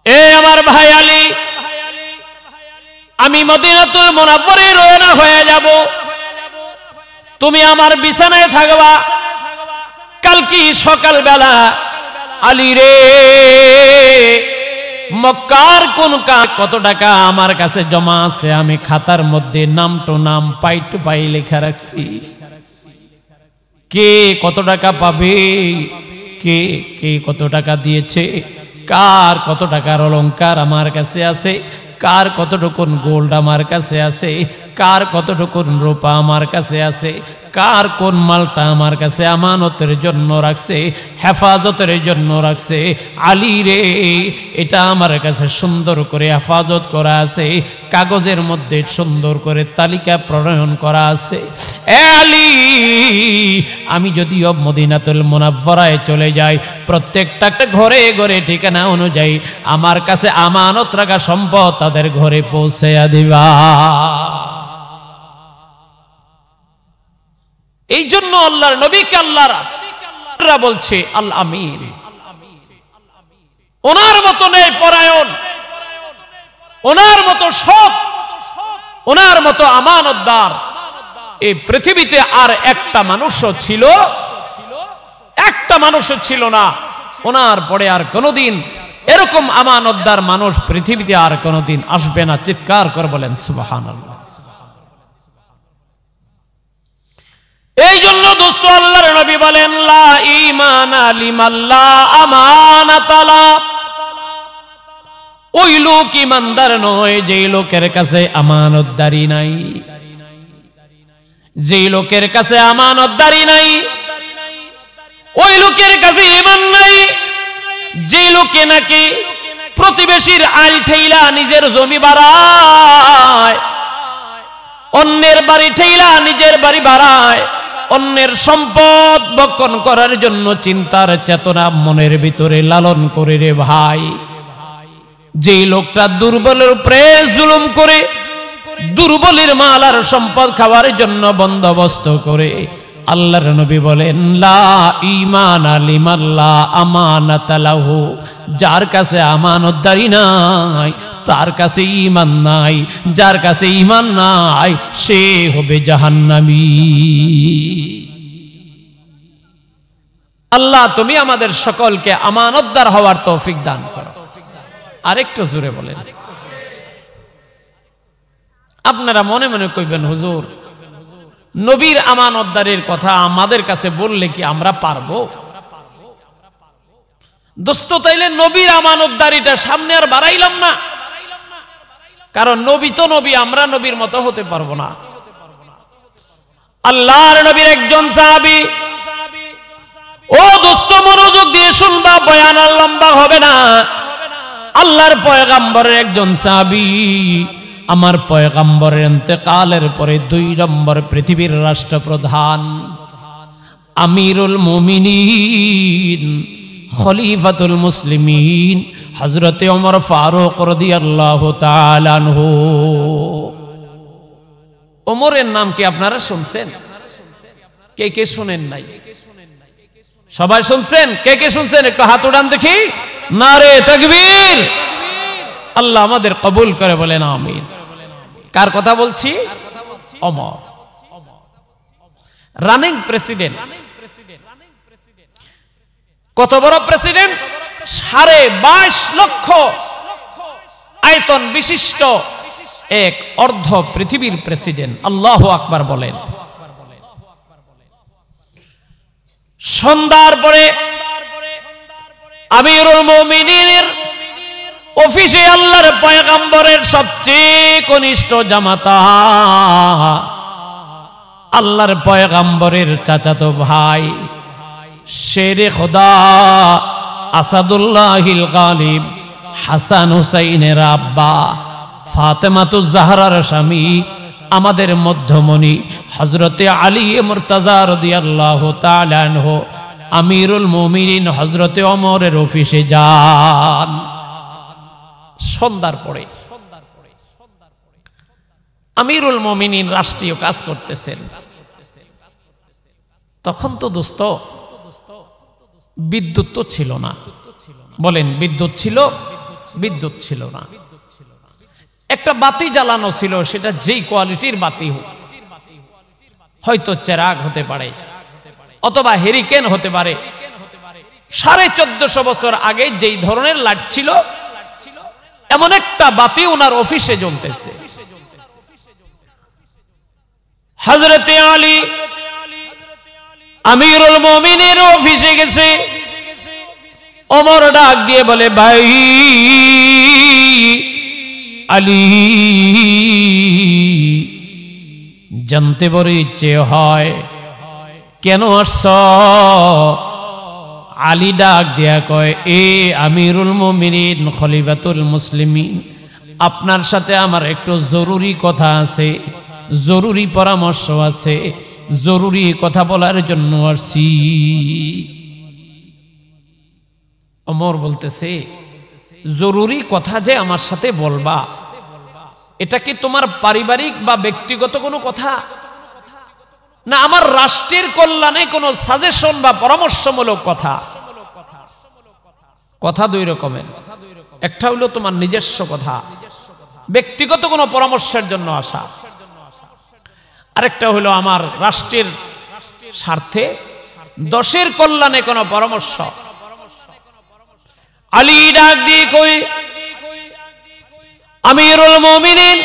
এ আমার ভাই আলী, আমি মদিনাতুল মুনাওয়ারায় রওনা হয়ে যাব। তুমি আমার বিছানায় থাকবা, কালকে সকাল বেলা আলী রে মক্কার কোন কত টাকা আমার কাছে জমা আছে আমি খাতার মধ্যে নাম টু নাম পাই টু পাই লেখা রাখছি। কে কত টাকা পাবে, কে কে কত টাকা দিয়েছে, কার কত টাকার অলংকার আমার কাছে আছে, কার কতটুকুন গোল্ড আমার কাছে আছে, কার কতটুকুন রূপা আমার কাছে আছে, কার কোন মালটা আমার কাছে আমানতের জন্য রাখছে, হেফাজতের জন্য রাখছে। আলী রে এটা আমার কাছে সুন্দর করে হেফাজত করা আছে, কাগজের মধ্যে সুন্দর করে তালিকা প্রণয়ন করা আছে। এ আলী, আমি যদিও মদিনাতুল মুনাওয়ারায় চলে যাই, প্রত্যেকটা ঘরে ঘরে ঠিকানা অনুযায়ী আমার কাছে আমানত রাখা সম্পদ তাদের ঘরে পৌঁছে দিবা। এই জন্য আল্লাহর নবীকে আল্লাহরা বলছে আল আমিন। ওনার মতো নেই পরায়ণ, ওনার মতো সৎ, ওনার মতো আমানতদার এই পৃথিবীতে আর একটা মানুষও ছিল, একটা মানুষও ছিল না। ওনার পরে আর কোনোদিন এরকম আমানতদার মানুষ পৃথিবীতে আর কোনোদিন আসবে না। চিৎকার করে বলেন সুবহানাল্লাহ। এই জন্য দোস্ত আল্লাহর নবী বলেন লা ঈমানা লিমান লা আমানাতা লা। ওই লোক ইমানদার নয় যেই লোকের কাছে আমানতদারি নাই, যেই লোকের কাছে আমানতদারি নাই ওই লোকের কাছে ঈমান নাই। যেই লোকে নাকি প্রতিবেশীর আইল ঠেইলা নিজের জমি বাড়ায়, অন্যের বাড়ি ঠেইলা নিজের বাড়ি বাড়ায়, অন্যের সম্পদ বক্ষণ করার জন্য চিন্তার চেতনা মনের ভিতরে লালন করে রে ভাই, যেই লোকটা দুর্বলের উপরে জুলুম করে, দুর্বলের মাল আর সম্পদ খাওয়ার জন্য বন্দোবস্ত করে, আল্লাহর নবী বলেন লা ঈমানা লিমান লা আমানাতা লাহু। যার কাছে আমানতদারি নাই তার কাছে ঈমান নাই, যার কাছে ঈমান নাই সে হবে জাহান্নামী। আল্লাহ তুমি আমাদের সকলকে আমানতদার হওয়ার তৌফিক দান করো। আরেকটু জোরে বলেন। আপনারা মনে মনে কইবেন হুজুর নবীর আমানতদারির কথা আমাদের কাছে বললে কি আমরা পারবো? দোস্ত তাইলে নবীর আমানতদারিটা সামনে আর বাড়াইলাম না, কারণ নবী তো নবী, আমরা নবীর মতো হতে পারবো না। আল্লাহর নবীর একজন সাহাবী, ও দোস্ত মনোযোগ দিয়ে শুনবা, বয়ান আর লম্বা হবে না। আল্লাহর পয়গম্বরের একজন সাহাবী, আমার পয়গম্বরের ইন্তেকালের পরে 2 নম্বর পৃথিবীর রাষ্ট্রপ্রধান আমিরুল মুমিনিন খলিফাতুল মুসলিমিন হযরতে ওমর ফারুক রাদিয়াল্লাহু তাআলা আনহু। ওমরের নাম কি আপনারা শুনছেন? কে কে শুনেন নাই? সবাই শুনছেন? কে কে শুনছেন একটু হাত উঠান দেখি। নারে তাকবীর। আল্লাহ আমাদের কবুল করে বলেন আমিন। কার কথা বলছি? Omar, running president. কত বড় প্রেসিডেন্ট? 22.5 লক্ষ আয়তন বিশিষ্ট এক অর্ধ পৃথিবীর প্রেসিডেন্ট। আল্লাহু আকবার বলেন। সন্ধ্যার পরে আমিরুল মুমিনিনের অফিসে আল্লাহর পয়গম্বরের সবচেয়ে কনিষ্ঠ জামাতা, আল্লাহর পয়গম্বরের চাচাতো ভাই শেরে খোদা আসাদুল্লাহিল গালিব হাসান হুসাইনের আব্বা ফাতেমাতুজ জাহরার স্বামী আমাদের মধ্যমণি হযরতে আলী মুর্তজা রাদিয়াল্লাহু তাআলা আনহু আমিরুল মুমিনিন হযরতে ওমরের অফিসে যান। সন্ধ্যার পরে আমিরুল মুমিনিন রাষ্ট্রীয় কাজ করতেছেন। তখন তো দোস্ত বিদ্যুৎ তো ছিল না। বলেন বিদ্যুৎ ছিল? বিদ্যুৎ ছিল না। একটা বাতি জ্বালানো ছিল, সেটা যেই কোয়ালিটির বাতি হোক, হয়তো চেরাগ হতে পারে অথবা হেরিকেন হতে পারে। 1450 বছর আগে যেই ধরনের লাইট ছিল এমন একটা বাতি ওনার অফিসে জ্বলতেছে। হযরতে আলী আমিরুল মুমিনের অফিসে গেছে। ওমর ডাক দিয়ে বলে, ভাই আলী, জানতে বড় ইচ্ছে হয় কেন আসছ? আলী ডাক দিয়া কয়, এ আমিরুল মুমিনিন খলিফাতুল মুসলিমিন, আপনার সাথে আমার একটু জরুরি কথা আছে, জরুরি পরামর্শ আছে, জরুরি কথা বলার জন্য আসছি। ওমর বলতেছে, জরুরি কথা যে আমার সাথে বলবা, এটা কি তোমার পারিবারিক বা ব্যক্তিগত কোনো কথা, না আমার রাষ্ট্রের কল্যাণে কোনো সাজেশন বা পরামর্শমূলক কথা? কথা দুই রকমের, একটা হলো তোমার নিজস্ব কথা, ব্যক্তিগত কোনো পরামর্শের জন্য আসা, আরেকটা হলো আমার রাষ্ট্রের স্বার্থে দেশের কল্যাণে কোনো পরামর্শ। আলী ডাক দিয়ে কই, আমিরুল মুমিনিন,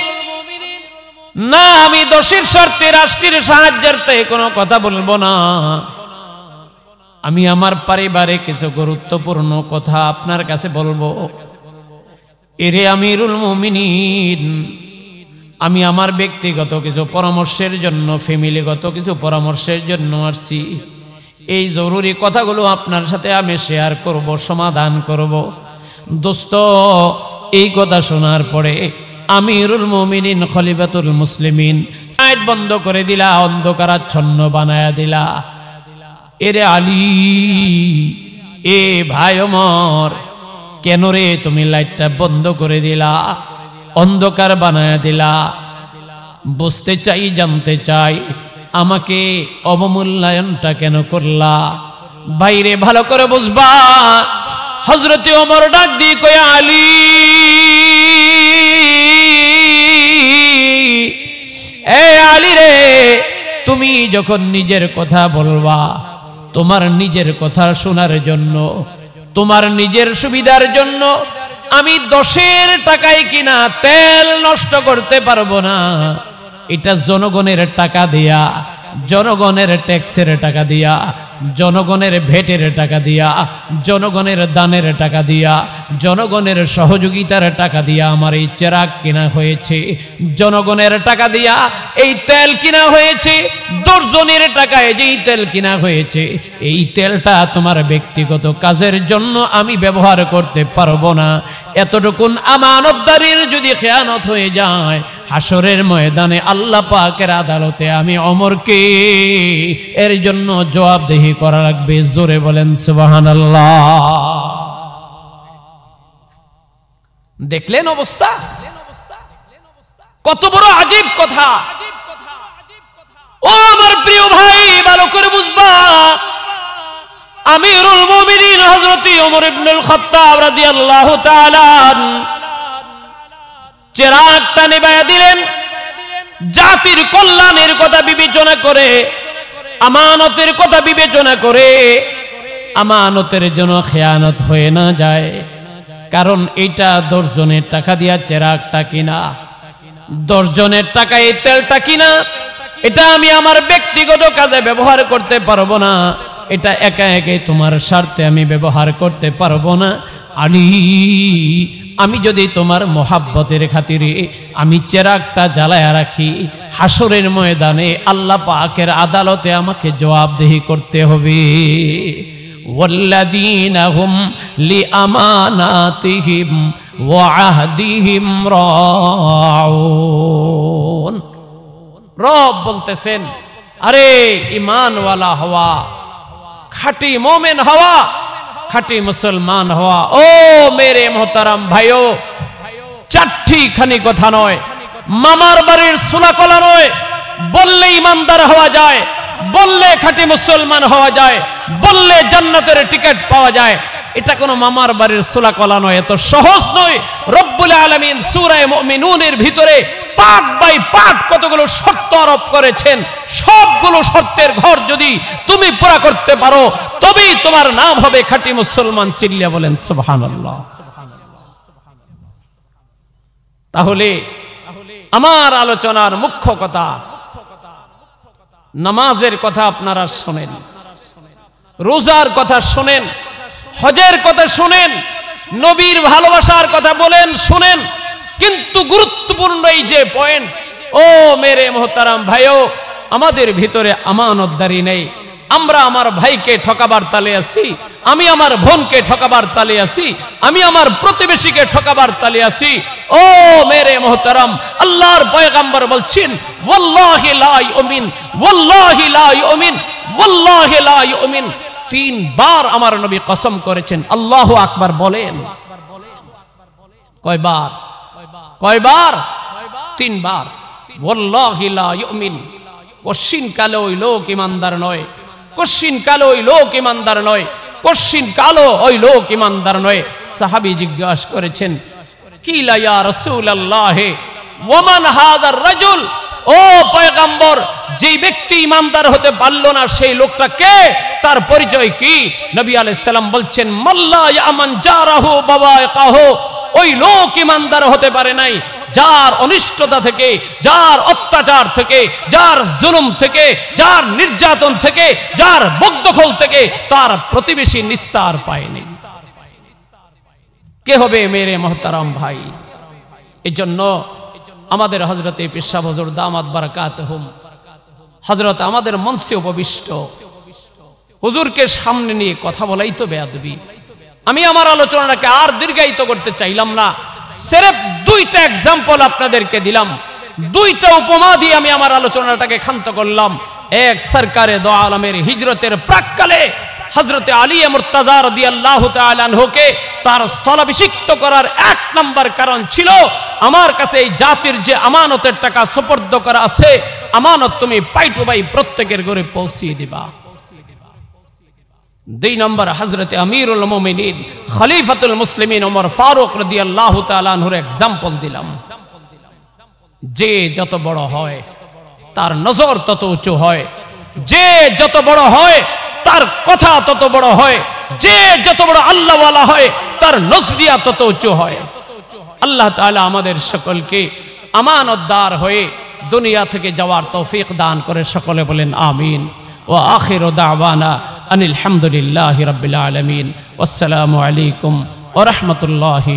না আমি দেশের স্বার্থে রাষ্ট্রের সাহায্যার্থে কোনো কথা বলবো না, আমি আমার পারিবারিক কিছু গুরুত্বপূর্ণ কথা আপনার কাছে বলবো। এরে আমিরুল মুমিনিন, আমি আমার ব্যক্তিগত কিছু পরামর্শের জন্য, ফ্যামিলিগত কিছু পরামর্শের জন্য আসছি। এই জরুরি কথাগুলো আপনার সাথে আমি শেয়ার করব, সমাধান করব। দোস্ত, এই কথা শোনার পরে আমিরুল মুমিনিন খলিফাতুল মুসলিমিন লাইট বন্ধ করে দিলা, অন্ধকারাচ্ছন্ন বানায়া দিলা। এরে আলী, এ ভাই ওমর, কেন রে তুমি লাইটটা বন্ধ করে দিলা, অন্ধকার বানায়া দিলা? বুঝতে চাই, জানতে চাই, আমাকে অবমূল্যায়নটা কেন করলা? বাইরে ভালো করে বুঝবা। হযরতে ওমর ডাক দিয়ে কয়, আলী, এ আলী রে, তুমি যখন নিজের কথা বলবা, তোমার নিজের কথা শোনার জন্য, তোমার নিজের সুবিধার জন্য আমি 10 টাকায় কিনা তেল নষ্ট করতে পারবো না। এটা জনগণের টাকা দিয়া, জনগণের ট্যাক্সের টাকা দিয়া, জনগণের ভেটের টাকা দিয়া, জনগণের দানের টাকা দিয়া, জনগণের সহযোগিতার টাকা দিয়া আমার এই চেরাগ কিনা হয়েছে, জনগণের টাকা দিয়া এই তেল কিনা হয়েছে, দর্জনের টাকায় যেই তেল কিনা হয়েছে, এই তেলটা তোমার ব্যক্তিগত কাজের জন্য আমি ব্যবহার করতে পারবো না। এতটুকুন আমানতদারির যদি খেয়ানত হয়ে যায়, হাসরের ময়দানে আল্লাহ পাকের আদালতে আমি ওমরকে এর জন্য জবাবদিহি করা লাগবে। জোরে বলেন সুবহানাল্লাহ। দেখলেন অবস্থা, কত বড় আজীব কথা। ও আমার প্রিয় ভাই, ভালো করে বুঝবা, আমিরুল মুমিনিন হযরত ওমর ইবনুল খাত্তাব রাদিয়াল্লাহু তাআলা চেরাগটা নিভায়া দিলেন। জাতির কল্যাণের কথা বিবেচনা করে, আমানতের কথা বিবেচনা করে, আমানতের জন্য খেয়ানত হয়ে না যায়। কারণ এটা 10 জনের টাকা দিয়া চেরাগটা কিনা, 10 জনের টাকা এই তেলটা কিনা, এটা আমি আমার ব্যক্তিগত কাজে ব্যবহার করতে পারবো না, এটা একা একাই তোমার স্বার্থে আমি ব্যবহার করতে পারবো না। আলী, আমি যদি তোমার মোহাব্বতের খাতিরে আমি চেরাগটা জ্বালায়া রাখি, হাসরের ময়দানে আল্লাহ পাকের আদালতে আমাকে জবাবদিহি করতে হবে। ওয়াল্লাযীনা হুম লিআমানাতিহিম ওয়া আহদিহিম রাউন। রব বলতেছেন, আরে ঈমানওয়ালা হওয়া, খাঁটি মুমিন হওয়া, খাঁটি মুসলমান হওয়া, ও মেরে মোহতারাম ভাইও, 4টি খানি কথা নয়, মামার বাড়ির সুলাকলা নয়। বললে ইমানদার হওয়া যায়, বললে খাঁটি মুসলমান হওয়া যায়, বললে জান্নাতের টিকিট পাওয়া যায়, এটা কোনো মামার বাড়ির সুলাকলা নয়, এত সহজ নয়। রব্বুল আলামিন সূরা মুমিনুনের ভিতরে পার্ট বাই পার্ট কতগুলো শর্ত আরোপ করেছেন। সবগুলো শর্তের ঘর যদি তুমি পুরা করতে পারো তবেই তোমার নাম হবে খাঁটি মুসলমান। চিল্লিয়া বলেন সুবহানাল্লাহ। তাহলে আমার আলোচনার মুখ্য কথা, নামাজের কথা আপনারা শোনেন, রোজার কথা শোনেন, হজের কথা শোনেন, নবীর ভালোবাসার কথা বলেন শোনেন, কিন্তু গুরুত্বপূর্ণ এই যে পয়েন্ট, ও মেরে মোহতারাম ভাইও, আমাদের ভিতরে আমানতদারি নেই। আমরা আমার ভাইকে ঠকাবার তালে আছি, আমি আমার বোনকে ঠকাবার তালে আছি, আমি আমার প্রতিবেশীকে ঠকাবার তালে আছি। ও মেরে মোহতারাম, আল্লাহর পয়গম্বর বলছেন ওয়াল্লাহি লা ইউমিন, ওয়াল্লাহি লা ইউমিন, ওয়াল্লাহি লা ইউমিন। তিনবার আমার নবী কসম করেছেন। আল্লাহু আকবার বলেন। কয়বার? কয়বার? তিনবার। ওয়াল্লাহি লা ইউমিন, কশিন কালো ওই লোক ইমানদার নয়, কশিন কালো ওই লোক ইমানদার নয়, কশিন কালো ওই লোক ইমানদার নয়। সাহাবী জিজ্ঞাসা করেছেন কিলা ইয়া রাসূলুল্লাহ ওয়ামান হাযার রাজুল, ও পয়গম্বর, যে ব্যক্তি ইমানদার হতে পারল না সেই লোকটা কে, তার পরিচয় কি? নবী আলাইহিস সালাম বলছেন মাল্লা ইয়ামান জারাহু বাওয়াইকাহু, ওই লোক ইমানদার হতে পারে নাই যার অনিষ্টতা থেকে, যার অত্যাচার থেকে, যার জুলুম থেকে, যার নির্যাতন থেকে, যার বকদখল থেকে তার প্রতিবেশী নিস্তার পায়নি। কে হবে মেরে মোহতারাম ভাই? এজন্য আমাদের হযরতে পীর সাহেব হুজুর দামাত বারাকাতুহুম, হযরত আমাদের মঞ্চে উপবিষ্ট হুজুরকে সামনে নিয়ে কথা বলাই তো বেয়াদবি। আমি আমার আলোচনাটাকে আর দীর্ঘায়িত করতে চাইলাম না, সির্ফ দুইটা এক্সাম্পল আপনাদেরকে দিলাম, দুইটা উপমা দিয়ে আমি আমার আলোচনাটাকে ক্ষান্ত করলাম। এক, সরকারে দো আলমের হিজরতের প্রাক্কালে হযরতে আলী মুর্তজা রাদিয়াল্লাহু তাআলা আনহুকে তার স্থলাভিষিক্ত করার এক নাম্বার কারণ ছিল, আমার কাছে এই জাতির যে আমানতের টাকা সুপর্দ করা আছে, আমানত তুমি পাই টু পাই প্রত্যেকের ঘরে পৌঁছিয়ে দিবা। দুই নম্বর, হযরতে আমিরুল মুমিনিন খলিফাতুল মুসলিমিন ওমর ফারুক রাদিয়াল্লাহু তাআলা আনহুর এক্সাম্পল দিলাম। যে যত বড় হয় তার নজর তত উঁচু হয়, যে যত বড় হয় তার কথা তত বড় হয়, যে যত বড় আল্লাহওয়ালা হয় তার নজরিয়া তত উঁচু হয়। আল্লাহ তাআলা আমাদের সকলকে আমানতদার হয়ে দুনিয়া থেকে যাওয়ার তৌফিক দান করে। সকলে বলেন আমিন। ওয়া আখিরু দাওয়ানা আনিল হামদুলিল্লাহি রাব্বিল আলামিন। ওয়াসসালামু আলাইকুম ওয়া রাহমাতুল্লাহি।